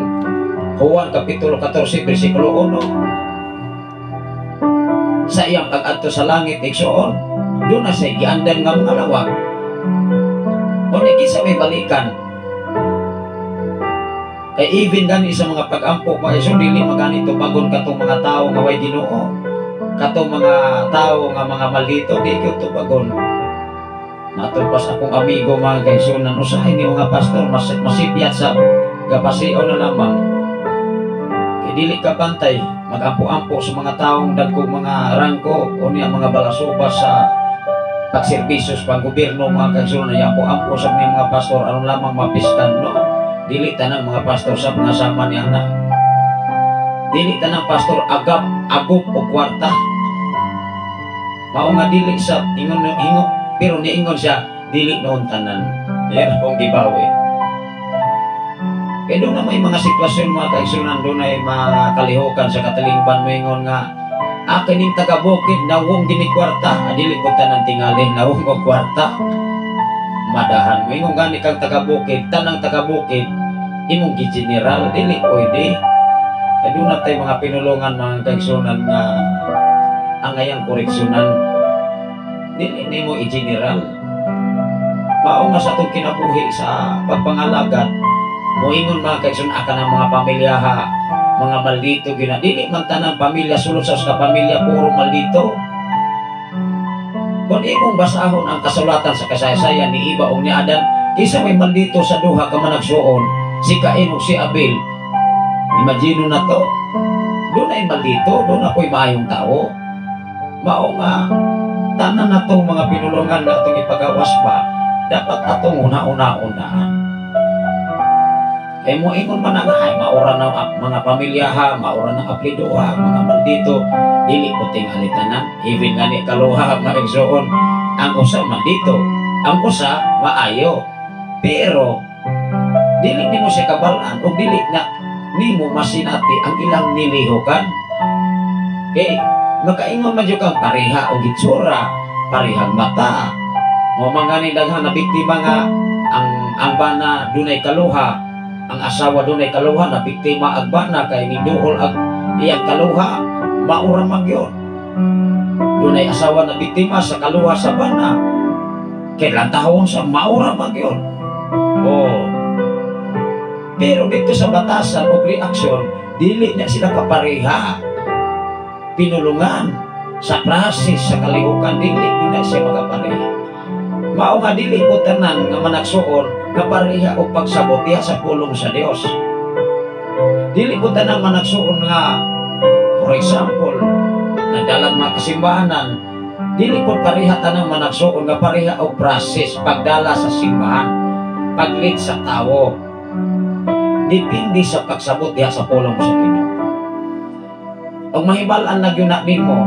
Juan kapitulo 14 bersikulo 1. Sa iyang pag-adto sa langit igsoon, doon na siya giandan nga mga lawak. Kung kinsa may balikan, kay even gani sa mga pag-ampo maiso dili maganito bagon katong mga tao nga way Ginoo, katong mga tao nga mga maldito di gyud tubagon. Natulpas akong amigo mga kaigsunan, usahay ni mga pastor masipyat sa gapasiaw na lamang. Kaya dili ka pantay, mag-ampo-ampo sa mga taong dagkong mga rangko o niya mga balasubas sa pagservisyo sa pang-gobyerno mga kaigsunan, ampo-ampo sa mga pastor, anong lamang mapistan, no? Dili tanang mga pastor sa mga sama niya na. Dili tanang pastor agap, agop o kwarta. Mao nga dili sa ingon pero niingon siya, dili noon tanan. Ayan pong gibawi. Kaya doon na may mga sitwasyon mga kaigsunan, doon ay mga kalihukan sa katalingban mo ingon nga, akin yung taga-bukid, nawong ginikwarta, dili ko tanan tingali, nawong o kwarta. Madahan mo, ingon gani kang taga-bukid, tanang taga-bukid, imong gi-general, dili pwede. Kaya doon na tayo mga pinulungan mga kaigsunan nga, ang ngayang koreksyonan, dili nimo i-general. Mao nga sa itong kinabuhi sa pagpangalagat, moingon mga kaigsunan akan ang mga pamilyaha, mga maldito gina. Dili man tanang pamilya sulod sa pamilya puro maldito. Kung imong basahon ang kasulatan sa kasaysayan ni Iba o ni Adan, isa may maldito sa duha ka managsuon, si Cain o si Abel. Imagino na to. Doon ay maldito, doon ako'y maayong tao. Mao nga tanan na itong mga pinulungan na itong ipagawas pa, dapat atong una-una-unaan. Kaya mo ingon man nga ay maura ng mga pamilyaha, maura ng aplidoha, mga maldito, dili ko tingali tanan, even nga ni kaluha nga igsoon, ang usa maldito, ang usa maayo. Pero dili nimo siya kabalaan o dili na nimo masinati ang ilang nilihukan. Okay, makaingon man kang pareha o gitsura, parehang mata. Mo mangani daghan na biktima nga ang bana dunay kaluha, ang asawa dunay kaluha na biktima ag bana kay niduol ag iyang kaluha, maura man gyud. Dunay asawa na biktima sa kaluha sa bana, kay lantahon sa maura man gyud. Oh. Pero dito sa batasan o reaksyon, dili na sila kapareha. Pinulungan sa prasis sa kalihukan, dili na siya makapareha. Mao nga dili ko tanan nga managsuon kapareha o pagsabot diha sa pulong sa Dios. Dili ko tanan managsuon nga, for example, nagdalang mga kasimbahanan, dili ko pareha tanang managsuon nga pareha o prasis pagdala sa simbahan, paglit sa tawo. Depende sa pagsabot diha sa pulong sa Ginoo. Ang mahibalan na gyunamin mo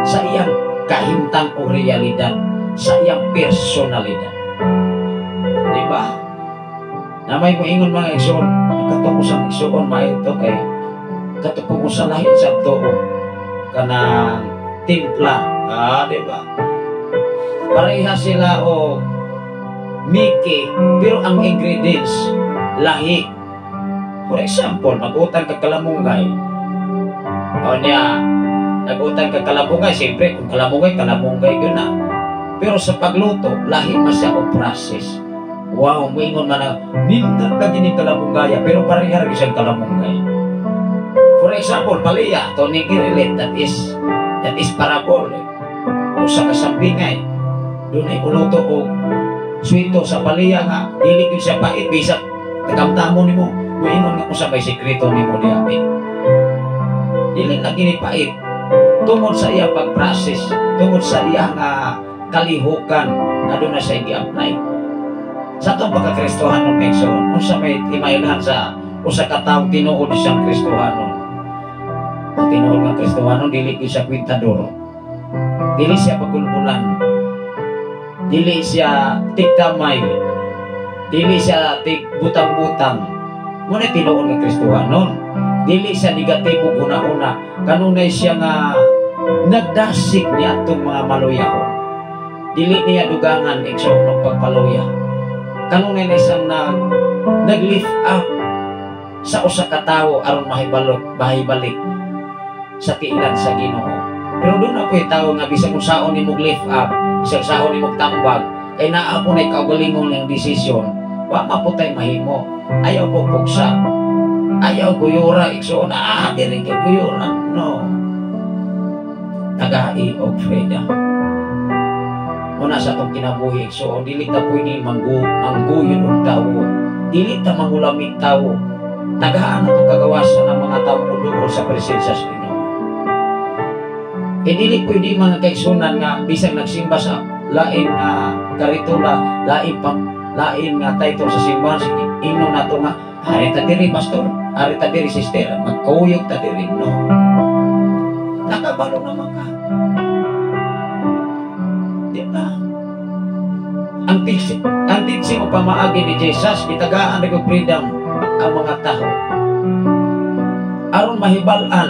sa iyang kahimtang o realidad, sa iyang personalidad. ba? Na may moingon mga igsoon, katong usang igsoon maito kay katong usang lahi sa tuo kanang timpla, di ba? Pareha sila o Mickey, pero ang ingredients lahi. For example, mag-utang ka kalamungay. O niya, nag-utang ka kalamungay, siyempre kung kalamungay yun na. Pero sa pagluto, lahi mas siya o process. Wow, moingon man na nindot na gini kalamungaya, pero pareha rin siyang kalamungay. For example, paliya, to nigirilit, that is parabol. O sa kasambingay, doon ay uluto o swito sa paliya nga, dili ko siya pait, bisag tagamtamo ni mo, moingon nga ko sa may sekreto ni mo diapi. Dili na gini pait, tungod sa iya pag-process, tungod sa iya nga kalihukan na doon na siya i-apply. Sa itong pagka-Kristohanon, Megson, kung sa may imailhan sa usa ka taong tinuod siyang Kristohanon. Ang tinuod nga Kristohanon, dili ko siya kwintador. Dili siya pagulbulan. Dili siya tigkamay. Dili siya tigbutang-butang. Muna tinuod nga Kristohanon. Dili siya negatibo una-una. Kanunay siya nga nagdasig niya itong mga maluyahon. Dili niya dugangan igsoon ng pagpaluya. Kanunay na siyang nag-lift up sa usa ka tawo aron mahibalik sa tiilan sa Ginoo. Pero doon na po'y tao nga bisag kung saon ni mong lift up, bisag saon ni mong tambag, kay naapon ay kaugalingon ng desisyon, wa maputay mahimo. Ayaw po pugsa. Ayaw guyura, igsoon, diri kay guyura. No. Tagai o Freda. Muna sa itong kinabuhi, so dili ta pwede mangguyon o tao. Dili ta mangulamig tao. Tagaan na itong kagawasan ng mga tao doon sa presensya sa Ginoo. Dili pwede mga kaigsunan nga bisag nagsimba sa lain nga karitula, lain nga title sa simbahan, ingnon na ito nga, hari ta diri pastor, hari ta diri sister, magkuyog ta diri, no. Nakabalo naman ka. Ang teaching o pamaagi ni Jesus, itagaan na freedom ang mga tao. Aron mahibalan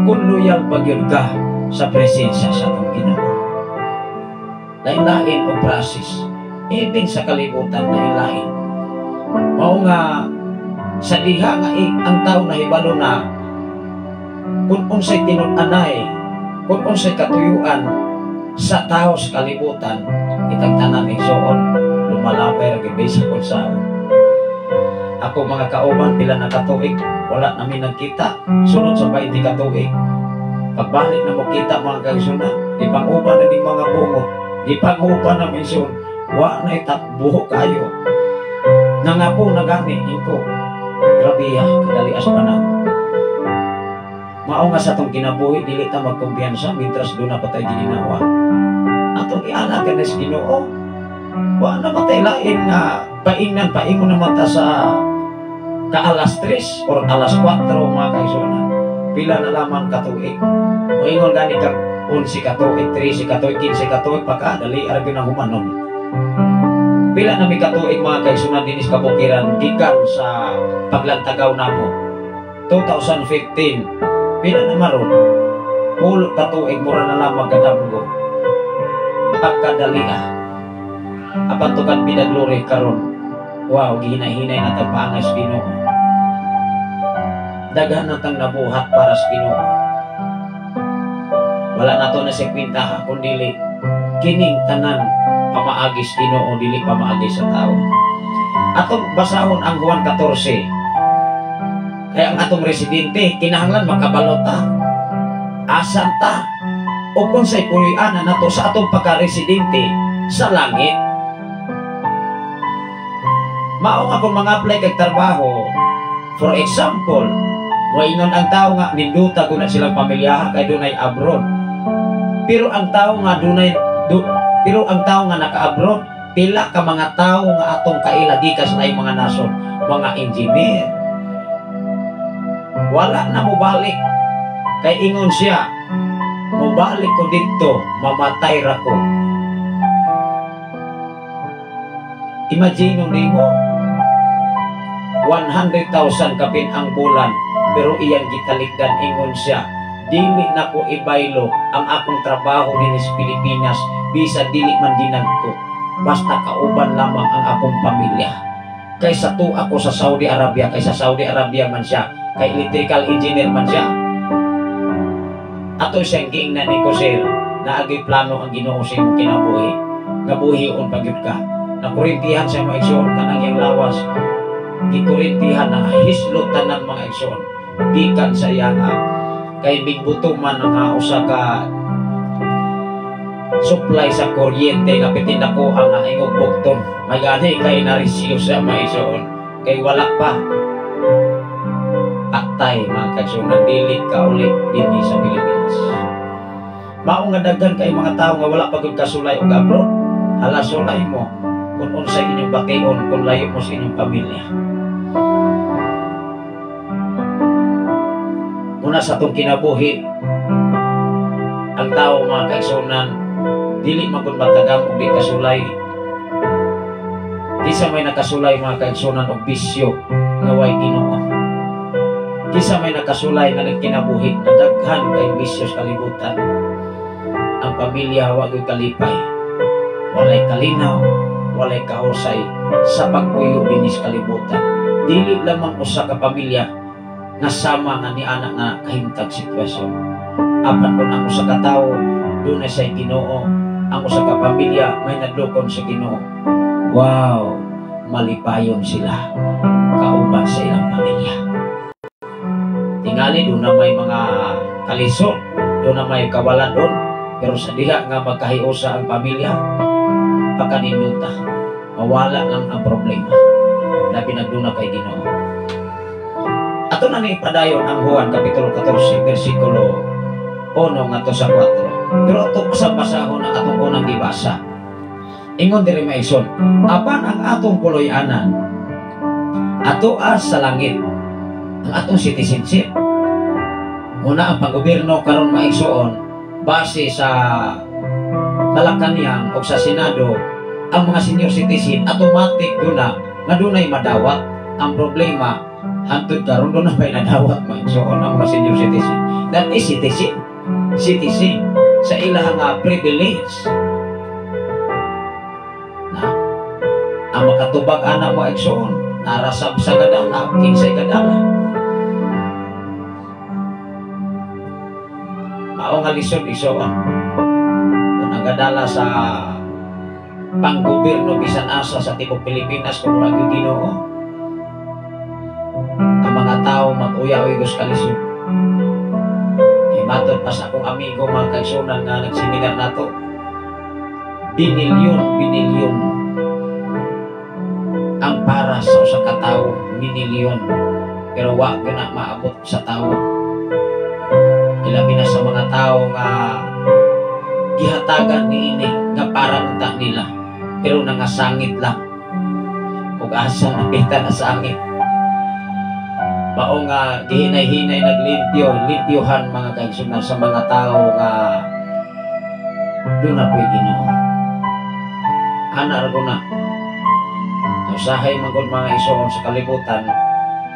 kung loyal bagyod ka sa presensya sa itong Ginoo. Lain-lain o process, even sa kalibutan lain-lain. Mao nga sa diha nga ang tao na hibalo na kung unsay tinun-anay, kung unsay katuyuan sa tao sa kalibutan, itagtanan igsoon, lumalabay ra gyud sa kunsaon. Ako mga kauban pila na katuig, wala namin nagkita, sunod sa 20 katuig. Pagbalik na mo kita mga kaigsunan, ipang-uban na di mga bungot, ipang-uban na misyon, wa na itakbuho kayo. Nangapo na gani, iko, grabiya, kadalias pa na. Mao nga sa itong kinabuhi, dili ta magkumpiyansa, mintras doon na patay gininawa. Atong iala ka na sa Ginoo. Wa na matay lain nga paingon naman ta sa ka-alas 3 or alas 4 mga kaigsunan. Pila na lamang katuig. Moingon gani ka 11 katuig, 13 katuig, 15 katuig, pagkadali aragyo na humanon. Pila na may katuig mga kaigsunan dinis kabukiran gikan sa paglantagaw namo. 2015. Pila na maron. Pulo katuig mura na lamang kadamgo. Pagkadali apan tukan pinagluри karon, wow, gihinay-hinay na tapangas Ginoo. Daghan na tang nabuhat para sa Ginoo. Wala na to na si kwinta kundi kining tanan pamaagis Ginoo, dili pamaagis sa tao. Atong basahon ang Juan 14. Kaya ang atong residente kinahanglan makabalota. Asan ta? O kung sa'y pulianan na to sa atong pagka-residente sa langit. Maong akong mga apply kay trabaho, for example, moingon ang tao nga ninduta kung na silang pamilyahan kay dunay abroad. Pero ang tao nga naka-abroad, pila ka mga tao nga atong kaila gikas na mga nason, mga engineer. Wala na mo balik. Kay ingon siya, mubalik ko dito, mamatay ra ko. Imagine nimo 100,000 kapin ang bulan, pero iyang gitalikdan ingon siya, dili na ko ibaylo ang akong trabaho dinis Pilipinas, bisa dili man dinagko, basta kauban lamang ang akong pamilya. Kaysa to ako sa Saudi Arabia, kaysa Saudi Arabia man siya, kay electrical engineer man siya. Ato siyang giingnan ni Kusir, na agi plano ang Ginoo sa imong kinabuhi, nga buhion pagyud ka. Nakurintihan sa mga igsoon kanang iyang lawas, gikurintihan na hislo tanan mga igsoon, gikan sa iyang kay bigbuto man ang usa ka supply sa kuryente nga pitin ako ang ingog bukton, may gani kay narisyo sa mga igsoon, kay wala pa aktay mga igsoon, dili ka ulit dinhi sa Pilipinas. Mao nga daghan kay mga tao nga wala pa gyud kasulay og abroad, hala sulay mo kung unsay inyong bation, kung layo mo sa inyong pamilya. Muna sa itong kinabuhi, ang tao mga kaigsunan, dili magkong matagam o di kasulay. Kisa may nakasulay mga kaigsunan o bisyo nga way Ginoo. Kisa may nakasulay nga nagkinabuhi na daghan kay bisyo sa kalibutan. Ang pamilya wagoy kalipay, walay kalinaw, walay kahusay sa pagpuyo dinis kalibutan. Dili lamang usa ka pamilya nga sama nga ni anak nga kahimtang sitwasyon. Apan kung ang usa ka tawo dunay say Ginoo, ang usa ka pamilya may nadlukon sa Ginoo, wow, malipayon sila kauban sa ilang pamilya. Tingali doon na may mga kalisod, doon na may kawaladon, pero sa diha nga magkahiusa ang pamilya, pagkaninduta, mawala lang ang problema na pinagduna kay Ginoo. Ato na ni padayon ang Juan kapitulo 14 versikulo 1 ngadto sa 4. Pero ato sa basahon na atong unang gibasa. Ingon diri maison, apan ang atong puloy-anan ato sa langit, ang atong citizenship. Muna ang panggobyerno karon maigsoon base sa Malacañang o sa Senado, ang mga senior citizen automatic doon na nga dunay madawat. Ang problema hantod karon doon na may nadawat maigsoon ang mga senior citizen. That is citizen sa ilang privilege na ang makatubag anak mo igsoon narasab sa gadala kinsay gadala. Mao nga lisod igsoon kung nagadala sa panggobyerno bisan asa sa tibok Pilipinas kung wala gyud Ginoo, ang mga tao mag-uya-uy gus kalisod. Matod pa sa akong amigo mga kaigsunan nga nagseminar nato, binilyon ang para sa usa ka tawo, binilyon, pero wa gyud na maabot sa tawo. Ilabi na sa mga tao nga gihatagan niini nga para unta nila, pero nangasangit lang ug asa nakita na sangit. Mao nga gihinay-hinay naglimpyohan mga kaigsunan sa mga tao nga doon na po'y Ginoo. Ana ra ko na usahay man gud mga igsoon sa kalibutan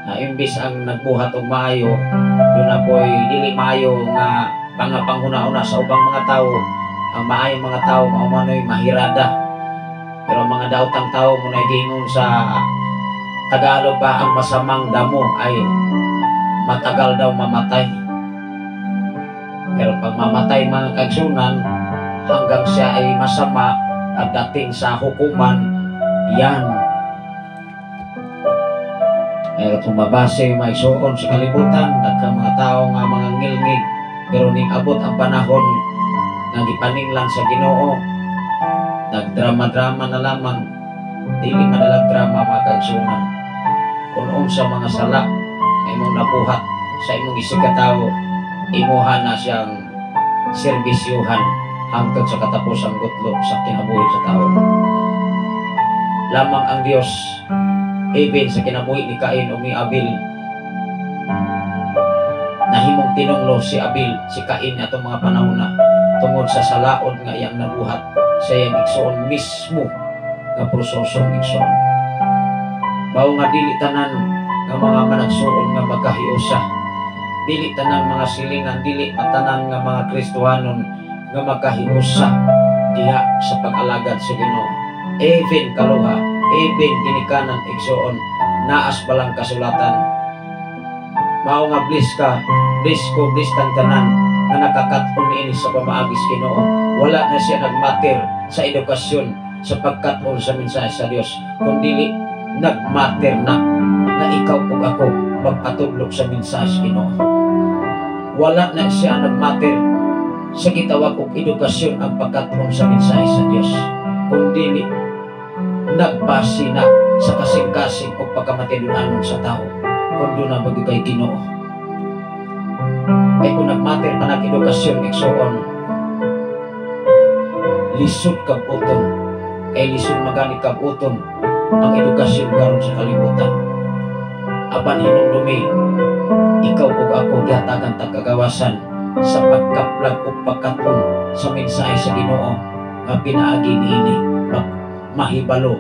na imbis ang nagbuhat og maayo, doon na po'y dili maayo nga panghuna-una sa ubang mga tao. Ang maayong mga tao mao manoy mahirada, pero mga daotang tao mo na gingon sa Tagalog pa, ang masamang damo ay matagal daw mamatay. Pero pag mamatay mga kaigsunan, hanggang siya ay masama at dating sa hukuman, yan. Pero kung mabase yung mga igsoon sa kalibutan, nagka mga tao nga mga ngilngig, pero ning abot ang panahon nga gipaninglan sa Ginoo, nagdrama-drama na lamang, dili madalang drama mga kaigsunan. Kung sa mga sala na imong nabuhat sa imong isig katawo, imuha na siyang serbisyuhan hangtod sa katapusang gutlo sa kinabuhi sa tao. Lamang ang Dios, even sa kinabuhi ni Cain o ni Abel, nahimong tinunglo si Abel, si Cain atong mga panahon na tungod sa salaod nga iyang nabuhat sa iyang igsoon mismo nga proseso igsoon. Mao nga dili tanan nga mga managsuon nga magkahiusa, dili tanan mga silingan, dili tanan nga mga Kristohanon nga magkahiusa diha sa pag-alagad sa Ginoo. Even kaluha, even ginikanan igsoon, naas palang kasulatan. Mao nga bless tang tanan nga nakakat-on ini sa pamaagis Ginoo. Wala na siya nagmatter sa edukasyon, sa pagkat-on sa mensahe sa Dios, kundi nagmatter na ikaw ug ako magpatudlok sa mensahe sa Ginoo. Wala na siya nagmatter sa gitawag og edukasyon ang pagkat-on sa mensahe sa Dios, kundi nagbase na sa kasing-kasing o pagkamatinunanon sa tao kung doon na magigay Ginoo. Ay kung nagmatter pa ng edukasyon igsoon, lisod kabuton, kay lisod magani kabuton ang edukasyon karon sa kalibutan. Apan hinumdumi, ikaw ug ako gihatagan tag kagawasan sa pagkaplag o pagkaton sa mensahe sa Ginoo nga pinaagi niini mahibalo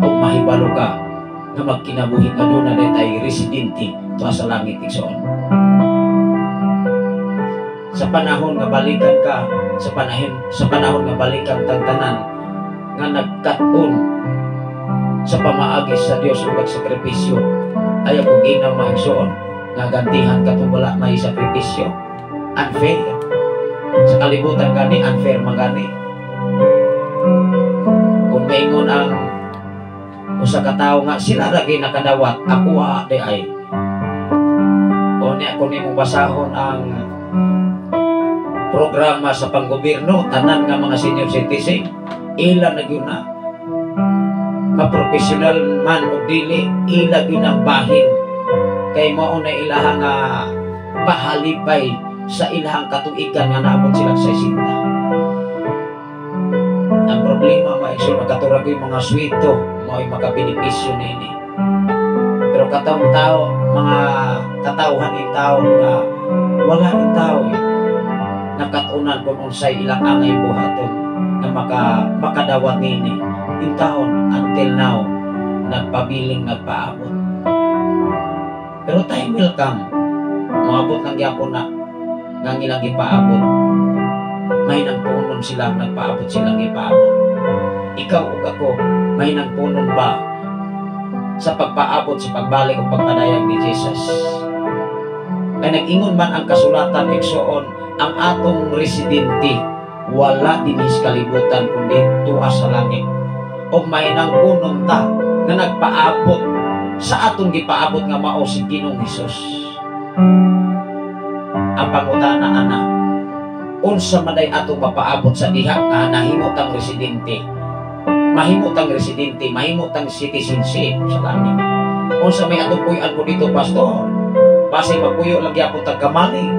o mahibalo ka nga magkinabuhi aduna detay residente tuwa sa langit igsoon. Sa panahon nga balikan ka, sa panahon nga balikan tang tanan nga nagkat-on sa pamaagi sa Dios ug pagsakripisyo, ayaw kong ginaw maigsoon nga gantihan katong wala may sakripisyo. Unfair sa kalibutan gani, unfair magani. Kung maingon ang usa ka tawo nga sila ra gyud nakadawat, ako di ay. O ni ako nimo basahon ang programa sa panggobyerno, tanan nga mga senior citizen, ila na gyud na ma-professional man o dili, ila gyud ang bahin kay mao na ilaha nga pahalipay sa ilahang katuigan nga naabot sila sa isinta. Ang problema maigsoon nakaturag yung mga swito, mao'y makabenepisyo nini. Pero katawang tao, mga katawhan yung tao na wala yung tao nakatunan kung unsay ilang angay buhaton na makadawat nini. Yung taon until now nagpabiling nagpaabot. Pero time will come, maabot lang gyapon na nga ilang ipaabot. May nang punon silang nagpaabot silang ipaabot. Ikaw ug ako, may nang punon ba sa pagpaabot sa pagbalik o pagpadayag ni Jesus? Kaya nag-ingon man ang kasulatan igsoon, ang atong residente wala dinis kalibutan kundi tuwa sa langit. O may nang punon ta na nagpaabot sa atong gipaabot nga mao si Ginoong Hesus. Ang pangutana ana, unsa man day atong mapaabot sa diha nga nahimutang residente, mahimutang citizenship sa langit. Unsa may atong puy-an ko dito, pastor? Base magpuyo lang gyapon tag kamali,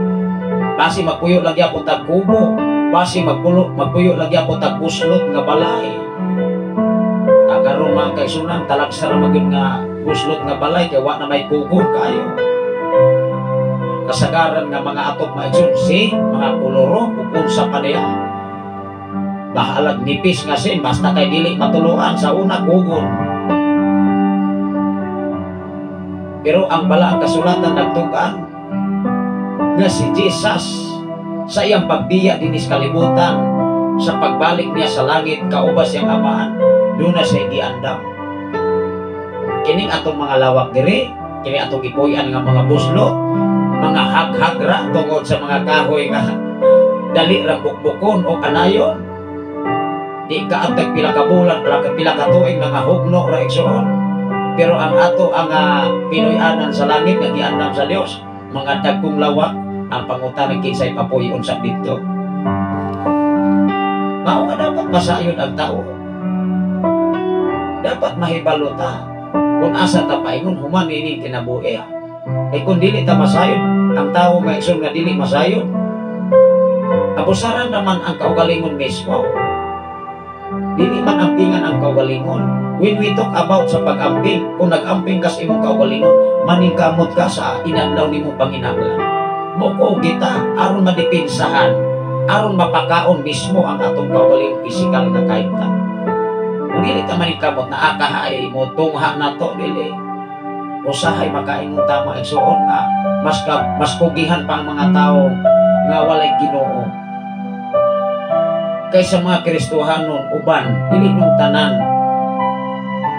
base magpuyo lang gyapon tag kubo, base magpuyo lang gyapon tag buslot nga balay. Karon man kay sunan talagsa ra magyud nga buslot nga balay kay wa na may kugon kayo. Kasagaran nga mga atok maigsoon si mga koloro ug unsa pa niya. Bahalag nipis nga sin basta kay dili matuluan sa una kugon. Pero ang bala ang kasulatan nagtugan nga si Jesus sa iyang pagbiya dinis kalibutan, sa pagbalik niya sa langit kaubas siyang amahan, doon na siya giandam. Kining atong mga lawak diri, kini atong gipuy-an nga mga buslot, mga haghagra tungod sa mga kahoy nga dali ra bukbukon o kanayon. Di ka atag pila ka bulan, pila ka tuig nga hugno ra igsoon. Pero ang ato ang pinuy-anan sa langit nga giandam sa Dios, mga dagkong lawak, ang pangutana kinsay papuy unsa didto. Mao nga dapat masayon ang tao. Dapat mahibalo ta kung asa ta paingon human ini kinabuhi. Kay kung dili ta masayon, ang tao maigsoon nga dili masayon, abusaran naman ang kaugalingon mismo. Dili man ampingan ang kaugalingon. When we talk about sa pag-amping, kung nag-amping ka sa imong kaugalingon, maningkamot ka sa inadlaw nimong panginahanglan. Moko kita aron madipinsahan, aron mapakaon mismo ang atong kaugalingon pisikal na kaita. Kung dili ka manikamot na akahay mo tungha na to dili. Usahay makaingon tama igsuon nga mas kugihan pa ang mga tao nga walay Ginoo. Kaysa mga Kristohanon uban dili nung tanan.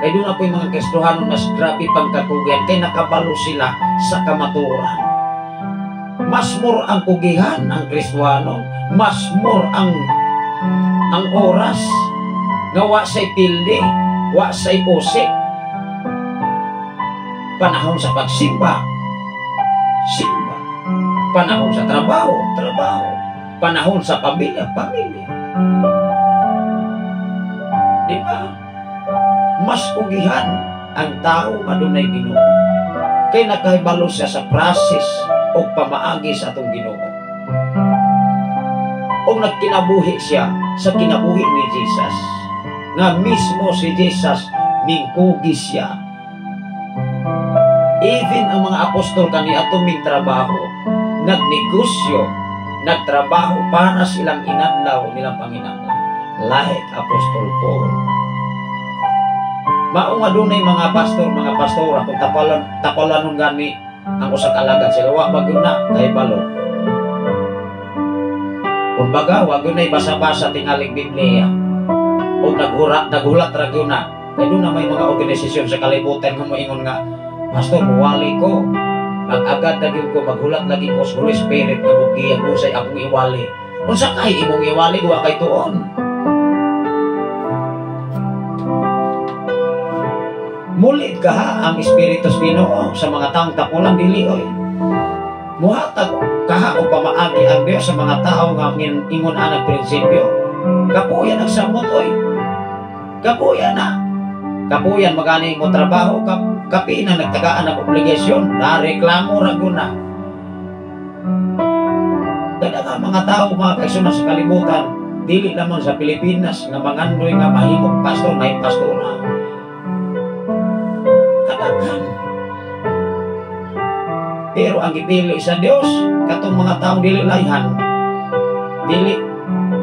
Kay doon ako'y mga Kristohanon mas grabe pagkakugihan kay nakabalo sila sa kamatuoran. Mas more ang kugihan ang Kristohanon, mas more ang oras nga wa say pilde, wa say usik. Panahon sa pagsimba, simba. Panahon sa trabaho, trabaho. Panahon sa pamilya, pamilya. Di ba? Mas kugihan ang tao adunay Ginoo. Kay nakahibalo siya sa prasis o pamaagi sa atong Ginoo. O nagkinabuhi siya sa kinabuhi ni Jesus. Nga mismo si Jesus mingkugi siya. Even ang mga apostol kani atuming trabaho, nagnegosyo, nagtrabaho para silang inadlaw nilang Panginoon. Like Apostol Paul. Mao nga dunay mga pastor, mga pastora kung tapalanon gani ang usa ka alagad sila wa maguna kay balo. Kumbaga wa gunay basa-basa tingaling Biblia. O naghulat ra gyud na. Kay doon na may mga organisasyon sa kalibutan nga moingon nga pastor, muwali ko. Mag-agad na ko, maghulat lagi ko sa Holy Spirit, kabugiyag ko sa akong iwali. Kung sa kay imong iwali, huwa kay tuon. Mulit ka ha, ang Espiritus Ginoo sa mga taong tapulang dili, oy. Muhatag kaha o pamaagi ang Dios sa mga tao nga ingon ang prinsipyo. Kapuyan ang samot, oy. Kapuyan na. Kapuyan magani mo trabaho, kapi na nagtagaan ng obligasyon, nareklamo raguna. Kada nga mga tao, mga kaisuna sa kalibutan, dili naman sa Pilipinas, nga mangandoy nga mahimong pastor, na pastora. Kadagan. Pero ang ipili sa Dios, katong mga taong dili layhan, dili,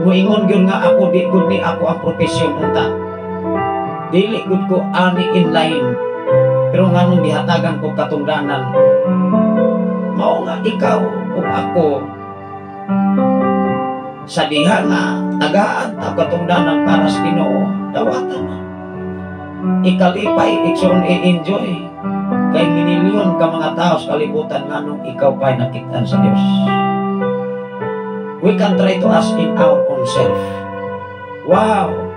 muingon yun nga ako, di good ni ako ang profesyon unta. Dili good ko ani in line. Pero nga nung dihatagan ko katungdanan, mao nga ikaw o ako sa diha nga tagaan ta katungdanan para sa Ginoo, dawatan na. Ikalipay, ikson i-enjoy. Kay minilyon ka mga tao sa kalibutan nga nung ikaw pa'y nakitaan sa Diyos. We can try to ask in our own self. Wow!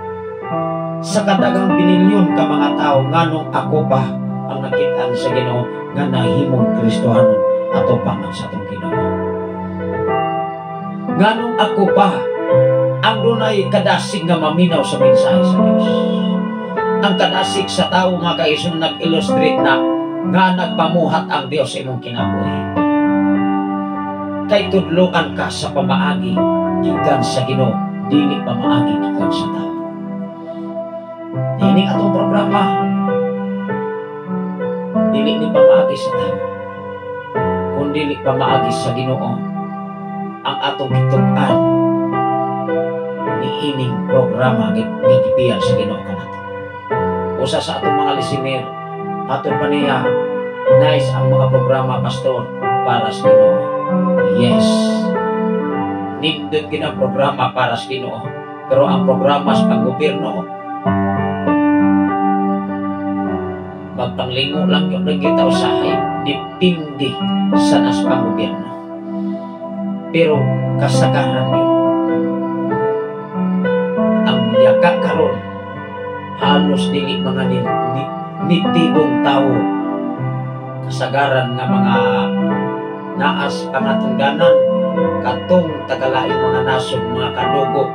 Sa kadagang binilyon ka mga tao nga nung ako pa ang nakitaan sa Ginoo nga nahimong Kristohanon ato pangan sa atong Ginoo. Nga nung ako pa ang dunay kadasig nga maminaw sa mensahe sa Dios. Ang kadasig sa tao mga kaison nag-illustrate na nga nagpamuhat ang Dios sa imong kinabuhi. Kay tudloan ka sa pamaagi gikan sa Ginoo, dili pamaagi gikan sa tao. Ini atong programa dili ni pamaagi sa tao, kundi dili pamaagi sa Ginoo ang atong gitud-an ni ining programa gigipian sa Ginoo kanato. Usa sa atong mga listener aton pa niya nice ang mga programa pastor para sa Ginoo. Yes, nindot kinang programa para sa Ginoo, pero ang programa sa panggobyerno magpanglingo lang yung nagkita usahay, dipindi sa nas panggobyerno. Pero kasagaran yun, ang yaga karon halos dili mga nitibong tao, kasagaran nga mga naas pangatungdanan katong tagalaing mga nasong mga kadugo.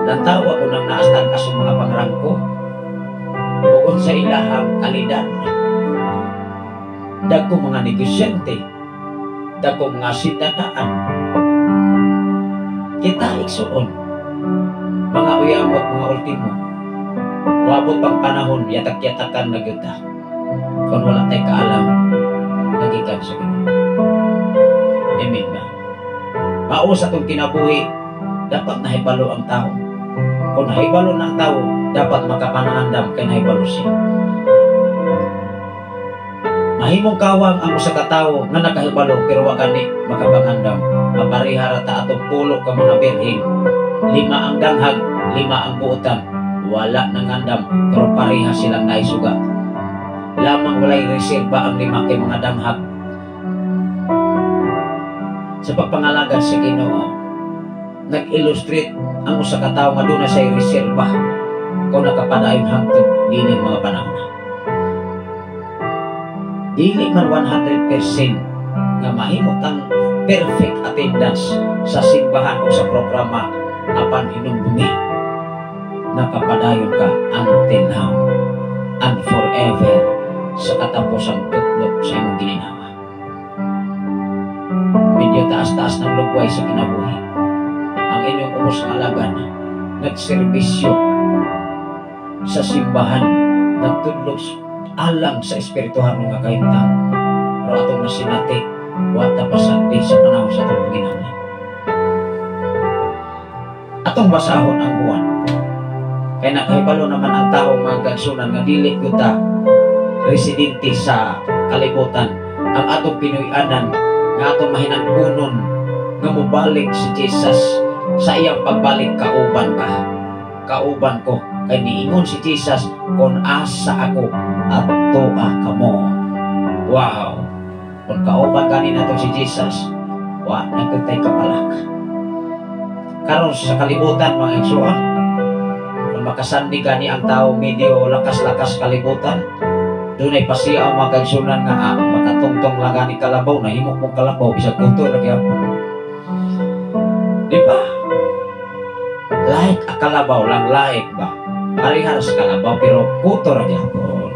Nantawa ko ng naas tagasong mga pangrangko bukod sa ilahang kalidad. Dagko mga negosyante, dagko mga sindanaan. Kita iksuon mga uyamot, mga ultimo, wabot pang panahon yatak-yatakan na kita kung wala tayo kaalam nagikan sa Ginoo. Amen ba? Mao sa itong kinabuhi dapat nahibalo ang tao Kung nahibalo ng tao, dapat makapanandam kay nahibalo siya. Mahimong kawang ang usa ka tawo nga nakahibalo pero wa kani makapanandam. Maparihara ta atong pulo ka mga birhing. 5 ang danghag, 5 ang buotan. Wala nang andam pero pareha silang naisuga. Lamang walay reserba ang 5 kay mga danghag. Sa pagpangalaga sa Ginoo, nag-illustrate ang usa ka tawo nga doon na say reserba kung nakapadayon hangtod dili mga panahon. Dili man 100% nga mahimot ang perfect attendance sa simbahan o sa programa apan hinumbumi. Nakapadayon ka until now and forever sa katapusang tutlog sa imong gininawa. Medyo taas-taas ng lugway sa kinabuhi. Ang inyong ubos ng alagan, nagserbisyo sa simbahan, nagtudlog alang sa espirituhan ng kakaitan. Pero atong nasinati, wata pasagdi sa panahon sa itong ginamit. Atong basahon ang buwan. Kaya nakahibalo naman ang taong mga gagsunan nga dili yuta residente sa kalibutan. Ang atong Pinoyanan nga atong mahinangkunon nga mubalik si Jesus sa iyang pagbalik kauban ka. Kauban ko. Kay niingon si Jesus, kung asa ako at tuwa ka mo. Wow! Kung kauban kanina to si Jesus, nagkutay kapalak. Karon sa kalibutan, mga igsuon, kung makasandi gani ang tao medyo lakas-lakas kalibutan, doon ay pasiyaw mga kaigsunan nga makatungtong lang gani kalabaw, nahimok mong kalabaw, bisag kuto lagi ako. Di ba? Like a kalabaw lang, like ba? Parihar sa kalabaw pero kuto ra gyapon.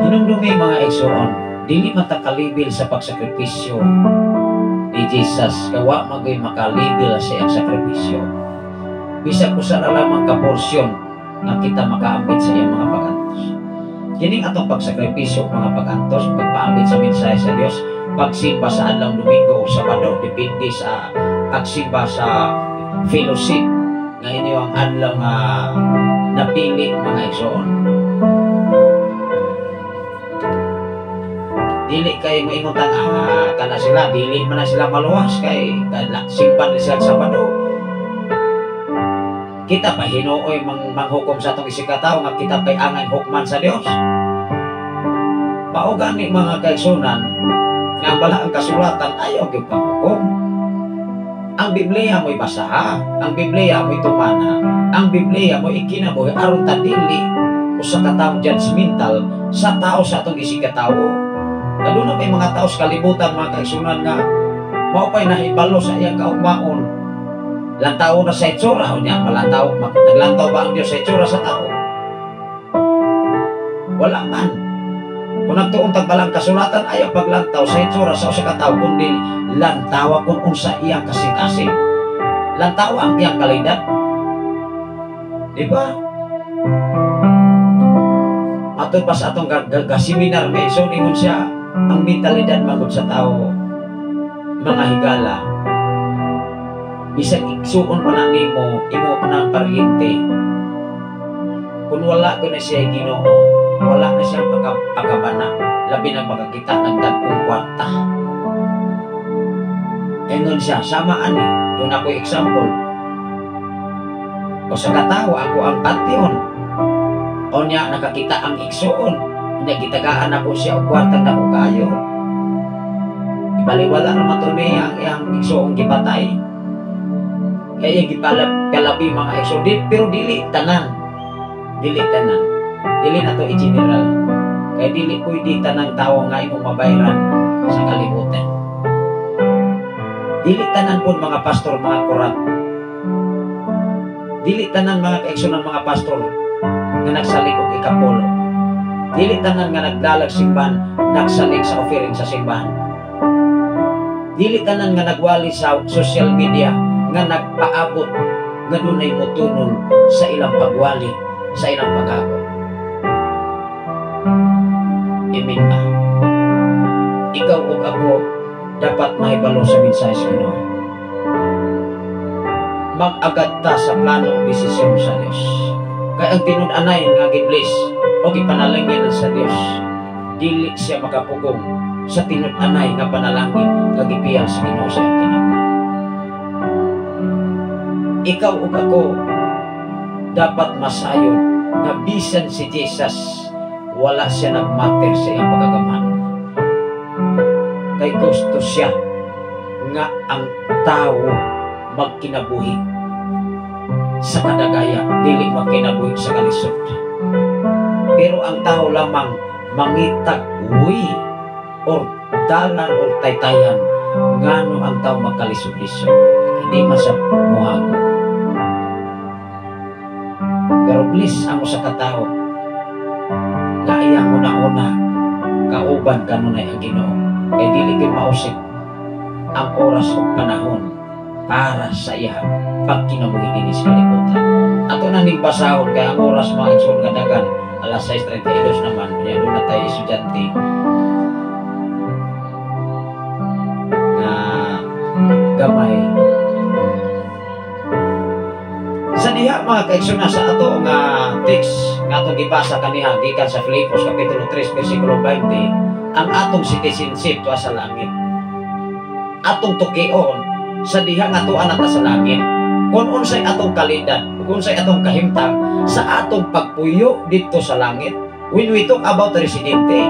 Hinumdumi mga igsoon, dili matakalibil sa pagsakripisyo ni Jesus kay wa magoy makalibil sa iyang sakripisyo. Bisag usa ra lamang ka porsyon nga kita makaambit sa iyang mga pagantos. Kining atong pagsakripisyo mga pagantos, pagpaambit sa mensahe sa Dios, pagsimba sa adlaw Domingo o Sabado, depende sa pagsimba sa fellowship nga inyo ang adlaw nga napili mga igsoon. Dili kayo maingutan kana sila, dili man na sila maluwas kay simpan ni sila Sabado. Kita pa hinuoy manghukom sa atong isikataw nga kita pa'y angay hukman sa Dios. Mao gani mga kaigsunan nga bala ang kasulatan ayaw gyud panghukom. Ang Biblia mo'y basaha, ang Biblia mo'y tumana, ang Biblia mo'y ikinabuhi aron ta dili usa ka tawo judgmental sa tao sa atong isikatawo. Lalo na may mga tao sa kalibutan mga kaigsunan nga mao pa'y nahibalo sa iyang kaugmaon. Lantaw na sa itsura o niya, malantaw, naglantaw ba ang Diyos sa itsura sa tao? Wala man. Kung nagtuon tagbalang kasulatan, ayaw paglantaw sa itsura sa usa ka tawo, kundi lantawa kung unsa iyang kasing-kasing. Lantawa ang iyang kalidad. Diba? Ato pa sa atong seminar may so ningon siya, ang mentalidad magod sa tao, mga higala, bisag igsuon pa na nimo, imo pa na paryente. Kung wala ko na siya Ginoo, wala na siyang pagkabana, labi na makakita ng dagkong kwarta. Engon siya, samaan eh, doon ako example. O sa katawa ako ang panteon, o niya nakakita ang igsuon, nagitagaan ako siya o kwarta na ko kayo. Ibaliwala naman ito niya ang iyang igsuong gipatay. Kaya kalabi mga igsoon, pero dili tanan. Dili tanan. Dili na to i-general. Kaya dili pwede tanang tao nga imong mabayran sa kalibutan. Dili tanan po mga pastor, mga kurat. Dili tanan mga kaigsoon ng mga pastor nga nagsalig og ikapulo. Dili tanan nga nagdalag simbahan, nagsalig sa offering sa simbahan. Dili tanan nga nagwali sa social media nga nagpaabot nga dunay motunol sa ilang pagwali, sa ilang pag-agaw. Amen ba? Ikaw o ako dapat mahibalo sa mensahe sa Ginoo. mag-agad ta sa planong desisyon sa Dios. Kaya ang tinud-anay nga giblis o gipanalangin sa Dios, dili siya makapugong sa tinud-anay nga panalangin nga gipiyang sa Ginoo sa iyang kinabuhi. Ikaw ug ako dapat masayon nga bisan si Jesus wala siya nagmatter sa iyang pagkagaman. Kay gusto siya nga ang tao magkinabuhi sa kadagaya, dili magkinabuhi sa kalisod. Pero ang tao lamang mangitag uwi or dalan or taytayan ngano ang tao magkalisod-lisod, hindi masab muhago. Pero please amo sa katao nga iyang una-una kauban kanunay ang Ginoo, kay dili gyud mausik ang oras o panahon para sa iya pagkinabuhi dinhi sa kalibutan. Ato na ning basahon kay ang oras mga igsoon kadagan alas 6:32 naman, kaya doon na tayo estudyante na gamay. Sa diha mga kaigsoon na sa ato nga text nga atong gibasa kaniha gikan sa Filipos kapitulo 3 bersikulo 20, ang atong citizenship tuwa sa langit. Atong tukion sa diha nga tuwa nata sa langit. Kung unsay atong kalidad, kung unsay atong kahimtang sa atong pagpuyo dito sa langit. When we talk about residente,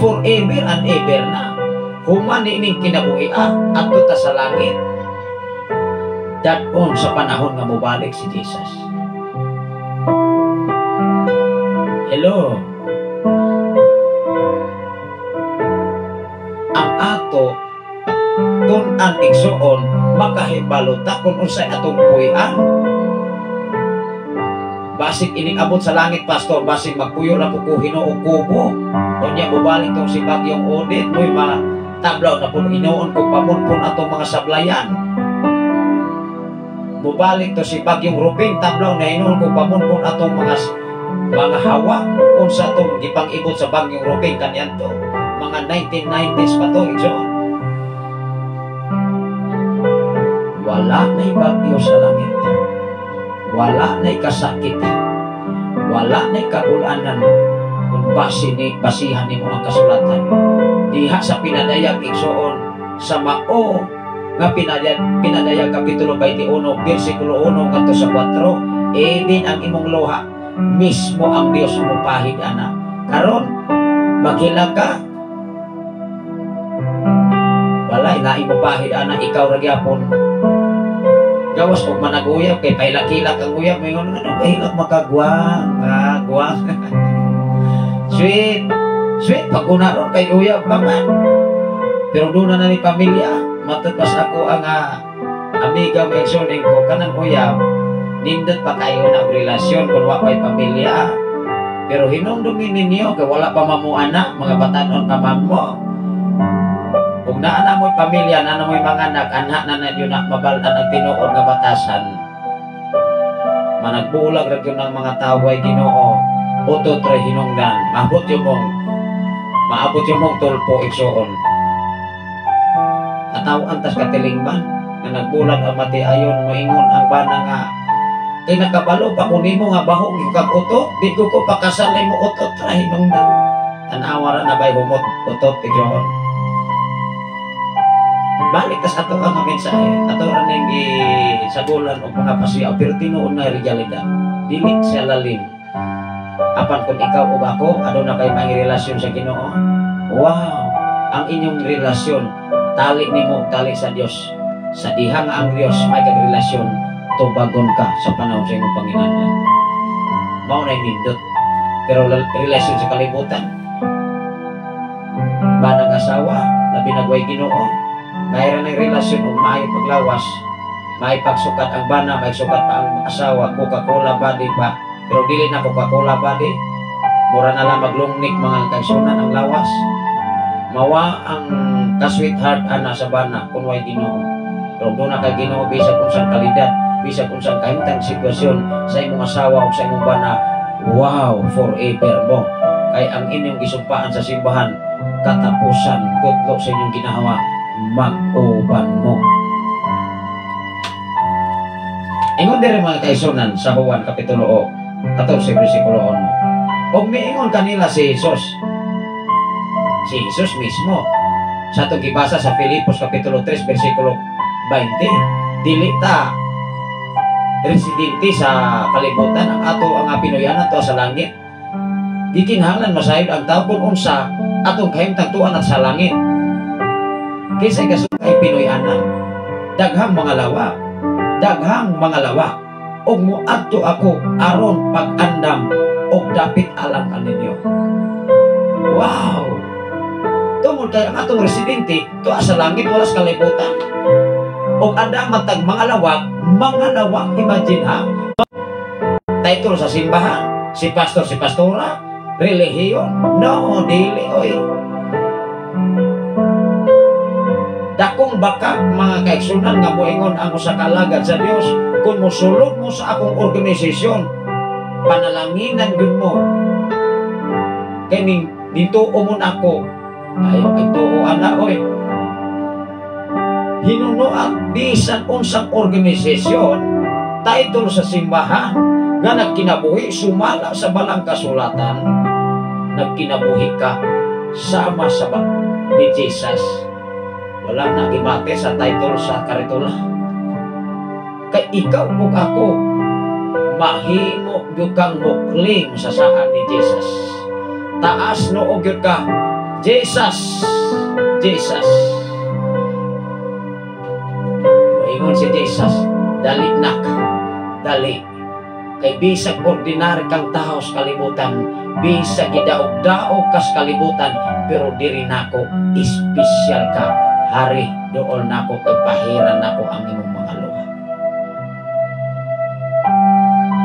forever and ever na. Human ining kinabuhi ato ta sa langit. Daton sa panahon nga mobalik si Jesus. Hello. Ang ato kung ang igsoon makahibalota kung unsay atong puy-an. Basig ining abot sa langit, pastor, basig magpuyo na po ko Ginoo kubo. Unya mobalik tong si Bagyong Odette, mo'y mga tablaw na po inoon kung pamunpon atong mga sablayan. Mubalik to si Bagyong Ruping, tablaw na inoon kung pamunpon atong mga hawa kung sa itong gipang-ibot sa Bagyong Ruping kanyan to. Mga 1990s pa to, igsoon. Wala na'y bagyo sa langit. Wala na'y kasakit. Wala na'y kagulanan kung basihan ni mo ang kasulatan. Diha sa pinadayag igsoon sa mao nga pinadayag kapitulo 21 bersikulo 1 ngadto sa 4, din ang imong luha mismo ang Dios mo pahid ana. Karon maghilag ka. Walay na imo pahid ana, ikaw ra gyapon. Gawas og managuyab kay pailak-hilak ang uyab, mayon ano kahilak makagwang, gwang. Sweet pag una ron kay uyab pa man. Pero doon na ni pamilya, matagpas ako ang amiga mo igsoon ko kanang uyab. Nindot pa kayo na relasyon kung wapay pamilya. Pero hinumdumin ninyo kay wala pa mamuana, mga batanon pa mo. Kung naana mo'y pamilya, naana mo'y mga anak, anha na yun na mabaltan ang tinuod nga batasan. Managbulag rin yun ng mga tao ay Ginoo, utot rin hinungdan, maabot yung mong tulpo igsoon. Katawan tas katilingban, na nagbulag ang mati ayon, moingon ang bana nga, kay nakabalo pa kunin mo nga bahong yung kag-utot, di ko pakasalay mo utot rin hinungdan. Tanawara na ba'y humot, utot igsoon. Balik tas ato ang mensahe, ato ra ning gisagulan og mga pasiyaw, pero tinuod na realidad. Dili siya lalim. Apan kung ikaw ug ako aduna kay may relasyon sa Ginoo, wow, ang inyong relasyon tali nimo tali sa Dios. Sa diha nga ang Dios may kagrelasyon, tubagon ka sa panahon sa imong panginahanglan. Mao na nindot. Pero relasyon sa kalibutan, banang asawa, labi nagway Ginoo. Mayroon ng relasyon o maayong paglawas, may pagsukat ang bana, may sukat pa ang asawa, Coca-Cola body pa. Pero dili na Coca-Cola body, mura na lang maglungnik mga kaigsunan ang lawas. Mawa ang ka-sweetheart ana sa bana kung way Ginoo. Pero doon na kay Ginoo bisa kung saan kalidad, bisa kung saan kahintang sitwasyon sa imong asawa o sa imong bana, wow, forever mo. Kay ang inyong gisumpaan sa simbahan, katapusan, kutlo sa inyong ginahawa, mag-uban mo. diri mga kaisunan sa Juan Kapitulo 14 versikulo 1. Og miingon kanila si Jesus. Si Jesus mismo sa atong gibasa sa Filipos Kapitulo 3 versikulo 20, dili ta residente sa kalibutan ang ato ang Pinoyan ato sa langit. Di kinahanglan masayod ang tao kung unsa atong kahimtang tuan at sa langit. Kaysa gasukay Pinoyanan, daghang mga lawa, og muadto ako aron pag-andam og dapit alang kaninyo. Wow! Tungod kay ang atong residente tuwa sa langit wala sa kalibutan. Og andam matag mga lawak, imagine ha. Title sa simbahan, si pastor, si pastora, relihiyon. No, dili oy. Dakong baka mga kaigsunan nga moingon ang usa ka alagad sa Dios kung mosulod mo sa akong organisasyon, panalanginan gyud mo. Kay dito umon ako. Ayo kay tuo ana oy. Hinunuan bisan unsang organisasyon, title sa simbahan nga nagkinabuhi sumala sa balang kasulatan, nagkinabuhi ka sama sa ni Jesus. Wala na gimate sa title sa karitula. Kay ikaw ug ako mahimo gyud kang mukling sa saan ni Jesus. Taas no gyud ka Jesus. Ingon si Jesus, dali nak, dali. Kay bisag ordinary kang tao sa kalibutan, bisag gidaog-daog ka sa kalibutan, pero diri nako espesyal ka. Hari, doon nako kay pahiran nako ang imong mga luha.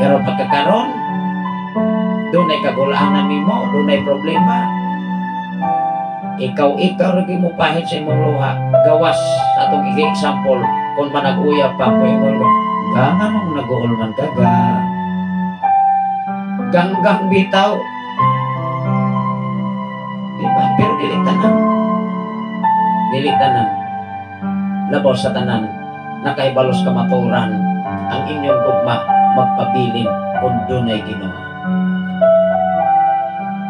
Pero pagkakaroon, doon ay kagulaanan nimo, doon ay problema. Ikaw rin mo pahit sa imong luha. Gawas sa atong example, kung manag-uya pa po yung ganang nag-uulman ka ga. Ganggang bitaw. Diba? Pero dilitanan. Labaw sa tanan, nakaibalos kamaturan, ang inyong gugma magpabilin kung dunay Ginoo.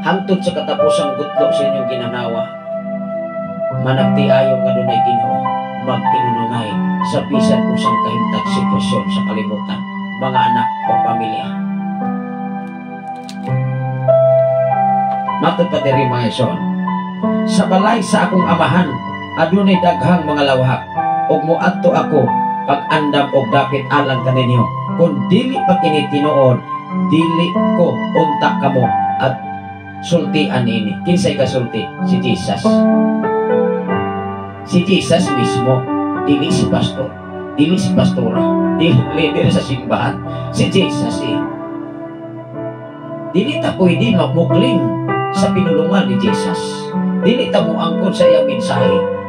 Hangtod sa katapusang gutlo sa inyong ginanawa, managtiayon nga dunay Ginoo, magtinunungay sa bisan usang kahimtang sitwasyon sa kalibutan, mga anak o pamilya. Matod pa diri mga ison, sa balay sa akong amahan, adunay daghang mga lawak, ug muadto ako pag-andam og dapit alang kaninyo. Kung dili pa kini tinuod, dili ko unta kamo at sultian ini. Kinsay kasulti? Si Jesus. Si Jesus mismo, dili si pastor, dili si pastora, dili leader sa simbahan. Si Jesus dili ta pwede magmukling sa pinulungan ni Jesus. Dili ta mo angkon sa iyang mensahe.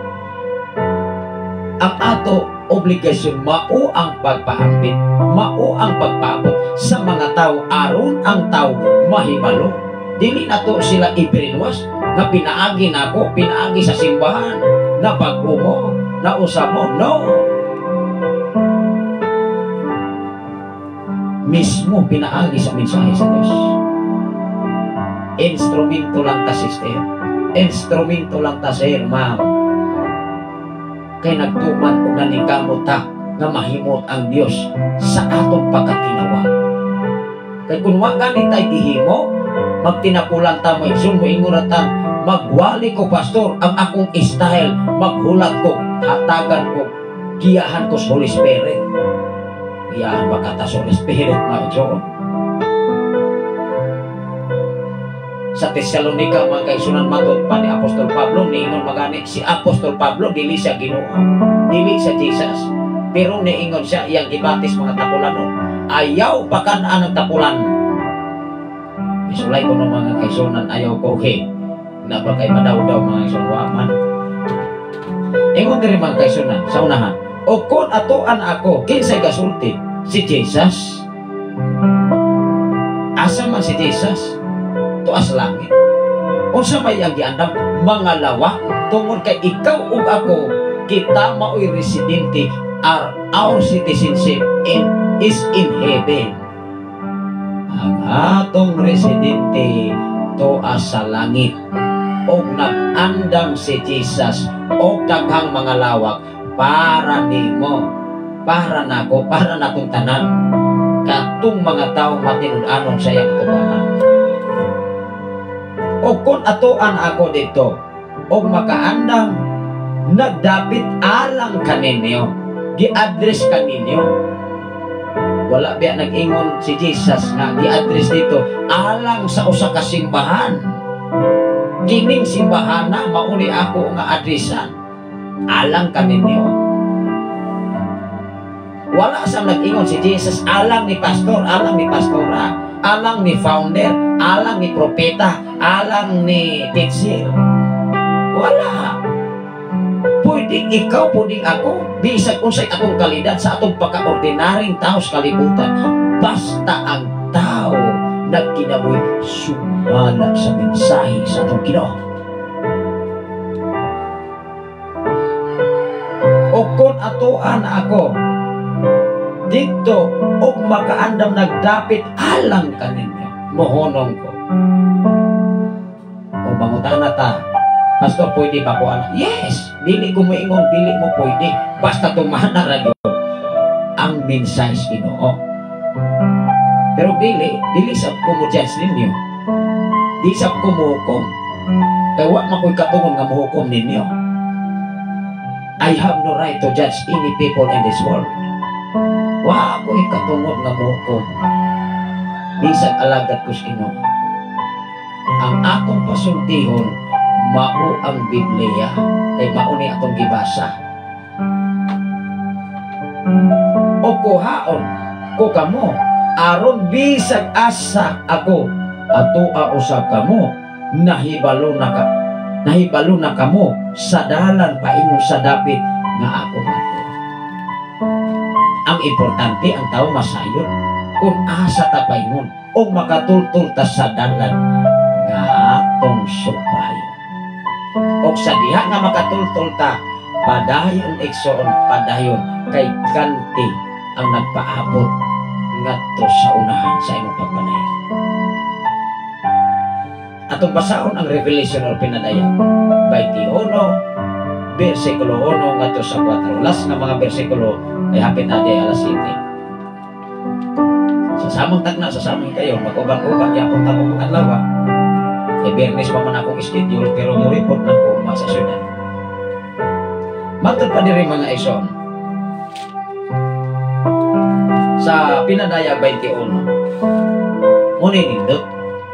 Ang ato obligasyon mao ang pagpahambit, mao ang pagpaabot sa mga tao aron ang tao mahibalo. Dili na to sila iprinwas na pinaagi nako, pinaagi sa simbahan, na pag-umo, na usamo. No. Mismo pinaagi sa mensahe sa Diyos. Instrumento lang ta, sister. Instrumento lang ta, sir, ma'am. Kay nagtuman kung naningkamot ta nga mahimot ang Diyos sa atong pagkatinawag. Kay kung wagani tayo gihimo, magtinapulan ta mo isun mo inguratan, magwali ko pastor ang akong style, maghulat ko, hatagan ko, giyahan ko sa Holy Spirit. Giyahan ba kata sa Holy Spirit mga John? Sa Tesalonica mga kaisunan matod pa ni Apostol Pablo, niingon magani si Apostol Pablo dili siya Ginoo, dili siya Jesus, pero niingon siya iyang gibatis mga tapulanon. Ayaw pakanaan ng tapulan. Isulay ko ng mga kaisunan, ayaw ko na ba kay madaw-daw mga kaisunan waman. Ingon diri mga kaisunan sa unahan, o kon atoan ako kinsay gasulti? Si Jesus. Asa man si Jesus? Tuas langit. Unsa may ang giandam? Mga lawa tungod kay ikaw ug ako, kita mao'y residente our citizenship is in heaven. Ang atong residente tuwa sa langit. Og nag-andam si Jesus og daghang mga lawak para nimo, para nako, para natong tanan, katong mga taong matinud-anon sa iyang tubahan. O kung atuan ako dito o makaandam, nagdapit alang kaninyo, gi-address kaninyo. Wala biya nag-ingon si Jesus nga gi-address dito alang sa usa ka simbahan. Kining simbahan na mauli ako nga addressan alang kaninyo. Wala sa nag-ingon si Jesus alang ni pastor, alang ni pastora, alang ni founder, alang ni propeta, alang ni teacher. Wala. Pwedeng ikaw, pwedeng ako, bisag unsay atong kalidad sa atong pagka-ordinaryong tao sa kalibutan. Basta ang tao nagkinabuhi sumala sa mensahe sa atong Ginoo. O kung atuan ako dito og makaandam nagdapit alang kaninyo, mohonong ko. O mangutana ta, pastor, pwede ba ko anak? Yes! Dili ko moingon, dili mo pwede. Basta tumana ra gyud ang mensahe sa Ginoo. Pero dili sa ko mo judge ninyo. Di sa ko mo hukom. Kaya wa makoy katungon nga mohukom ninyo. I have no right to judge any people in this world. Wa ako'y katungod nga mohukom. Bisag alagad ko sa Ginoo. Ang atong pasultihon mao ang Biblia, kay mao ni atong gibasa. O kuhaon ko kamo aron bisag asa ako atua usab kamo nahibalo na kamo sa dalan paingon sa dapit nga ako ato. Ang importante ang tao masayon kung asa ta paingon o makatultul ta sa dalan nga atong subayon. O sa diha nga makatultul ta, padayon igsoon, padayon kay kanti ang nagpaabot ngadto sa unahan sa imong pagpanayon. Atong basaon ang Revelation or Pinadaya 21 bersikulo 1 ngadto sa 4. Last nga mga bersikulo ay hapit na di alas 7. Sa samang tagna, sa samang kayo, mag-ubang-ubang yapon ta kung adlaw. Bernes pa man akong schedule pero mo report na ko sa syudad. Matod pa diri mga ison. Sa Pinadaya 21. Muni nindot.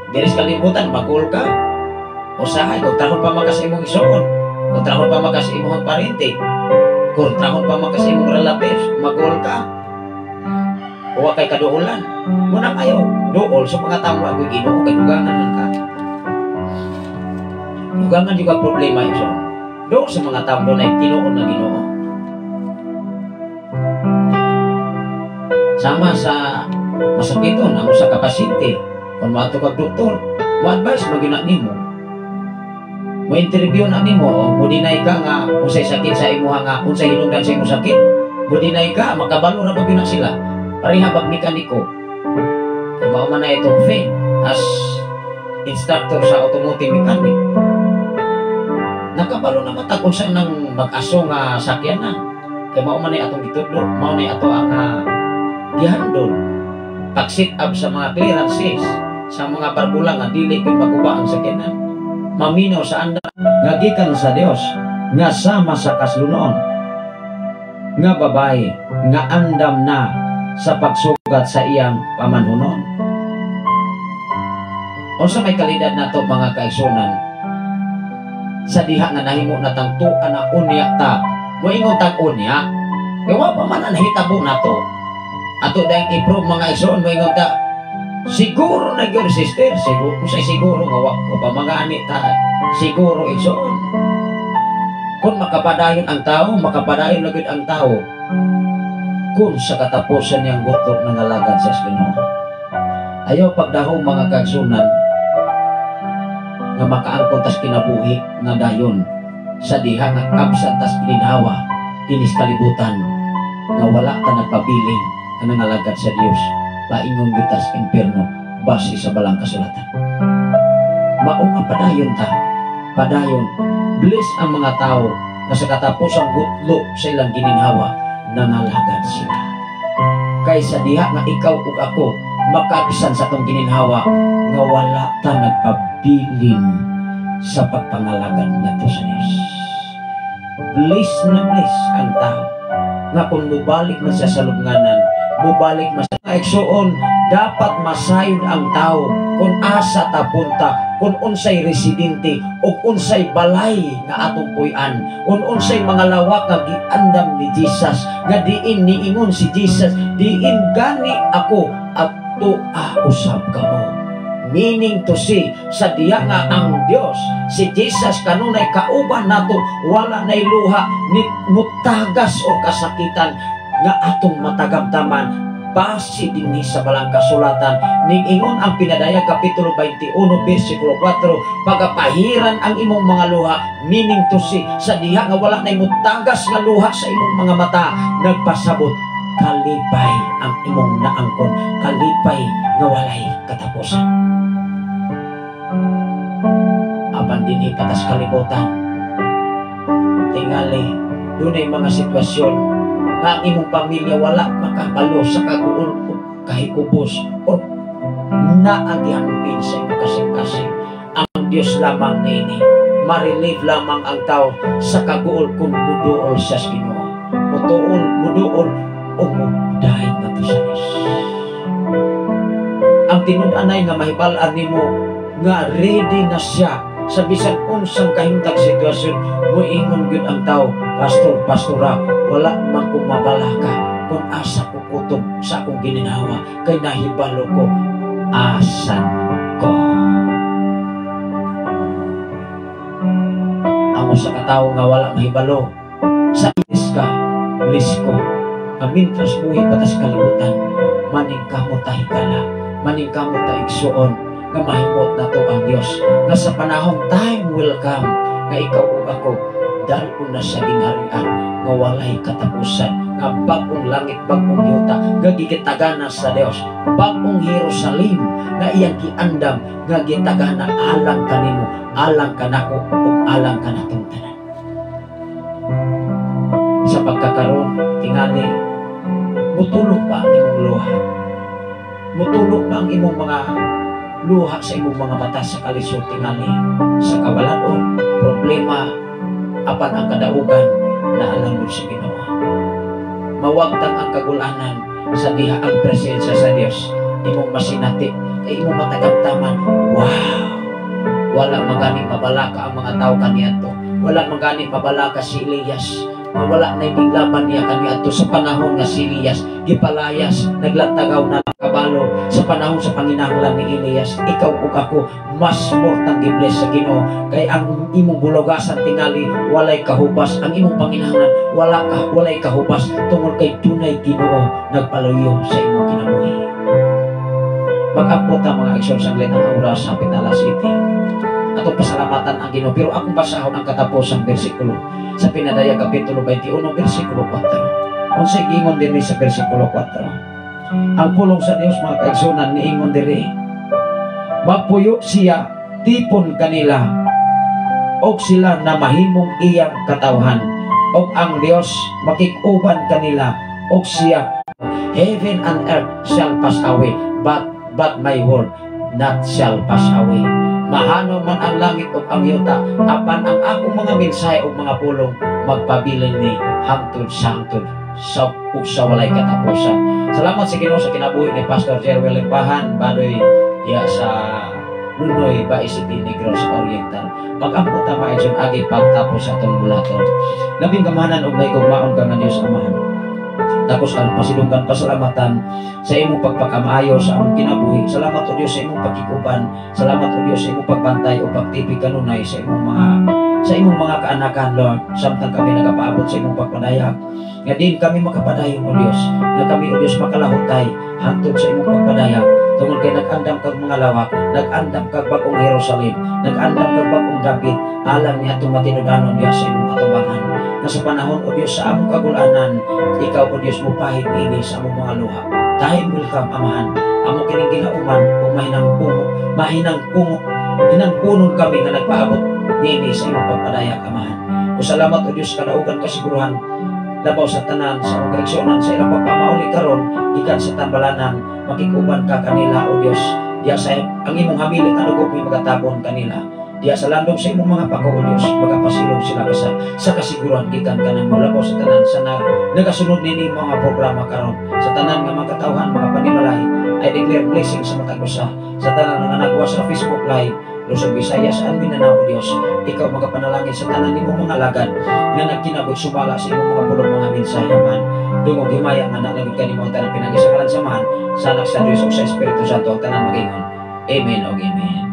Diris kalibutan magul ka. Usahay kung trahon pa makas imong isuon. Kung trahon pa makas imong parente. Kung trahon pa makas imong relatives, magul ka. Huwag kay kaduulan. Muna kayo, duol sa mga tao ako Ginoo kay dugangan man ka. Dugangan juga problema ito. Doon sa mga tao doon ay tinuon na Ginoo. Sama sa masakiton ang usa ka pasyente, kung maato kag doktor, mo-advise magina nimo. Mo-interview na nimo, mo dinay ka nga unsay sakit sa imuha nga, unsay hinungdan sa imong sakit. Mo dinay ka, makabalo na pag sila. Pareha bag mekaniko. Kaya mao man na itong faith as instructor sa automotive mechanic. Nakabalo na matag sa nang mag-aso nga sakyanan. Kaya mao man ay atong gitudlo, mao na ato ang gihandol. Pag-sit up sa mga clearances, sa mga barbulang nga dili kay maguba ang sakyanan. Maminaw sa anda nga gikan sa Dios, nga sama sa kaslunon, nga babae, nga andam na sa pagsugat sa iyang pamanhunon. Unsa may kalidad nato mga kaigsunan, sa diha nga nahimo na tangtuan na unya ta, moingon tag unya, kaya wa pa man ang nahitabo nato. Ato dahil i-prove mga igsoon, moingon ta, siguro na yun sister, siguro nga wa pa mga anit ta, siguro igsoon. Kung makapadayon ang tao, makapadayon lagid ang tao, kung sa katapusan niyang gutok ng alagad sa Ginoo. Ayaw pagdahong mga kagsunan nga makaangkon tas kinabuhi nga dayon sa diha nga kapsa tas gininhawa dinis kalibutan wala ta nagpabiling kanang alagad sa Dios paingon kita sa impierno base sa balang kasulatan. Mao nga padayon ta, padayon bless ang mga tao na sa katapusang gutlo sa ilang gininhawa nangalagad sila. Kaysa diha nga ikaw ug ako makabisan sa tong gininhawa nga wala ta nagpabilin sa pagpangalagad nato sa Dios. Bless na bless ang tao nga kung mubalik na siya sa lubnganan, mubalik na sa kaigsuon, dapat masayod ang tao kung asa ta punta, kung unsay residente o unsay balay nga atong puy-an, kung unsay mga lawak nga giandam ni Jesus, nga diin niingon si Jesus, diin gani ako at usab kamo. Meaning to say, sa diya nga ang Dios, si Jesus kanunay kauban nato, wala nay luha ni mutagas o kasakitan nga atong matagamtaman. Base din ni sa balang kasulatan ning ingon ang Pinadaya kapitulo 21 bersikulo 4, pagapahiran ang imong mga luha, meaning to say, sa diha nga wala nay mutagas nga luha sa imong mga mata, nagpasabot kalipay ang imong naangkon, kalipay nga walay katapusan. Apan din patas kalibutan, tingali dunay mga sitwasyon nga ang imong pamilya wala makabalo sa kaguol o kahikubos o naagihambin sa imong kasing-kasing. Ang Diyos lamang nini, ma-relieve lamang ang tao sa kaguol kung muduol siya sa Ginoo, muduol o mudahit na to sa Diyos. Ang tinud-anay nga mahibal-an nimo nga ready na siya sa bisan unsang kahimtang sitwasyon, moingon gyud ang tao, pastora, wala man ko mabalaka kung asa ko kutob sa akong gininhawa, kay nahibalo ko asan ko. Amo sa katawo nga wala mahibalo, sa ilis ko, amintras buhi patas kalibutan, maning kamo ta higala, maning kamo ta igsuon, nga mahimot na to ang Diyos, nga sa panahon time will come nga ikaw ug ako dalon na sa gingharian nga walay katapusan, nga bagong langit, bagong yuta nga gigitagana sa Dios, bagong Jerusalem nga iyang giandam nga gitagana alang kanimo, alang kanako ug alang kanatong tanan. Sa pagkakaroon tingali mutulog pa ang imong luha, mutulog pa ang imong mga luha sa imong mga mata sa kalisod tingali, sa kawalaon, problema, apan ang kadaugan na alam mo sa Ginoo. Mawagtang ang kagulanan sa diha ang presensya sa Dios, imong masinati kay imong matagamtaman, wow, wala magani mabalaka ang mga tao kaniadto, wala magani mabalaka si Elias, wala na ibiglaban niya kaniadto sa panahon nga si Elias gipalayas, naglatagaw na kabalo sa panahon sa panginahanglan ni Elias. Ikaw ug ako mas mortang gibless sa Ginoo, kay ang imong bulogasan tingali walay kahubas, ang imong panginahanglan walay kahubas tungod kay tunay Ginoo nagpaluyo sa imong kinabuhi. Mag-abot ang mga aksyon sa ang oras sa Pinala City. Atong pasalamatan ang Ginoo, pero akong basahon ang katapusang bersikulo sa Pinadaya kapitulo 21 bersikulo 4. Unsay giingon dinhi sa bersikulo 4? Ang pulong sa Dios mga kaigsunan niingon diri, magpuyo siya tipon kanila og sila na mahimong iyang katawhan, og ang Dios makikuban kanila og siya. Heaven and earth shall pass away, but my word not shall pass away. Mahano man ang langit ug ang yuta, apan ang akong mga mensahe ug mga pulong magpabilin ni hangtod sa hangtod sa walay katapusan. Salamat sa Ginoo sa kinabuhi ni Pastor Jerwel Limpahan, badoy ya sa Nunoy Bay City, Negros Oriental. Mag-ampot ta maayong agi pagtapos sa atong bulaton. Labing gamahanan og naigugmaon ka nga Dios Amahan. Tapos ang pasilunggan pasalamatan sa imong pagpakamaayo sa among kinabuhi. Salamat o Dios sa imong pagkikuban. Salamat o Dios sa imong pagbantay o pagtipig kanunay sa imong mga kaanakan, Lord. Samtang kami nagapaabot sa imong pagpadayag, nga din kami makapadayon o Dios, nga kami o Dios makalahutay hangtod sa imong pagpadayag. Tungod kay nag-andam kag mga lawak, nag-andam kag bagong Jerusalem, nag-andam kag bagong David, alam niya itong matinudanon niya sa imong atubangan. Nga nga sa panahon o Diyos sa among kagulanan, ikaw o Diyos mo pahit ini sa among mga luha. Dahil welcome amahan, among kining ginauman o hinangkunon kami nga nagpaabot nini sa imong pagpadayag amahan. O salamat o Diyos kadaugan kasiguruhan labaw sa tanan sa mga kaigsunan sa ilang pagpamauli karon gikan sa tambalanan makikuban ka kanila o Diyos diya sa ang imong habilin na lugod may magatabon kanila diya sa landong sa imong mga pako o Diyos magapasilong sila sa kasiguran gikan kanang labaw sa tanan sa nagasunod nini mga programa karon sa tanan nga mga katawhan mga panimalay I declare blessing sa matag usa sa tanan nga nagwa sa Facebook Live Luzon, Visayas, at Mindanao, Diyos. Ikaw magapanalangin sa tanan ni mong mga lagad na nagkinabot sumala sa imong mga pulong mga mensahe man. Dungog himaya nga nalagod ka ni mong tanang pinag-isakalan samahan sa anak sa Diyos o sa Espiritu Santo ang tanan magingon. Amen o Amen.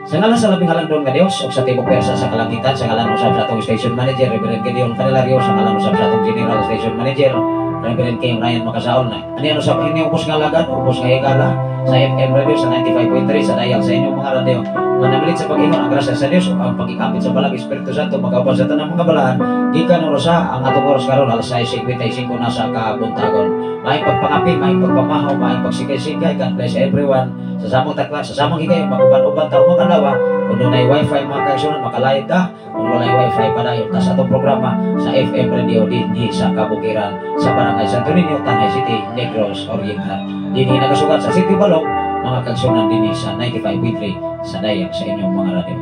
Sa ngalan sa labing halangdon nga Diyos o sa tibok persa sa kalangitan, sa ngalan usab sa atong station manager, Reverend Gideon Canelario, sa ngalan usab sa atong general station manager, Reverend King Ryan Makasaon na. Ano yan usab ini ubos nga lagad, ubos nga higala sa FM Radio sa 95.3 sa dial sa inyong mga radio. Manamilit sa pag-ingon ang grasya sa Diyos o ang pagkikapit sa balag Espiritu Santo magkauban sa tanang mga balaan gikan oras ang atong oras karon alas 6:55 na sa kabuntagon. May pagpangapi, may pagpamahaw, may pagsikay-sikay. God bless everyone. Sa samong takla, sa samong higay maguban-uban tao mga kalawa. Kung dunay wifi mga kaigsunan makalayad ta. Kung walay wifi padayon ta sa atong programa sa FM Radio dinhi sa Kabukiran sa Barangay Santo Niño, Tanay City, Negros Oriental. Dinhi nagasugat sa City Balog mga kaigsunan dinhi sa 95.3 sa dayak sa inyong mga radio.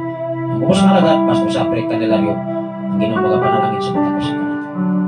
Ang ubos nga lagat, Pastor Sapre Canelario, ang ginong mga panalangin sa mga kasigurado.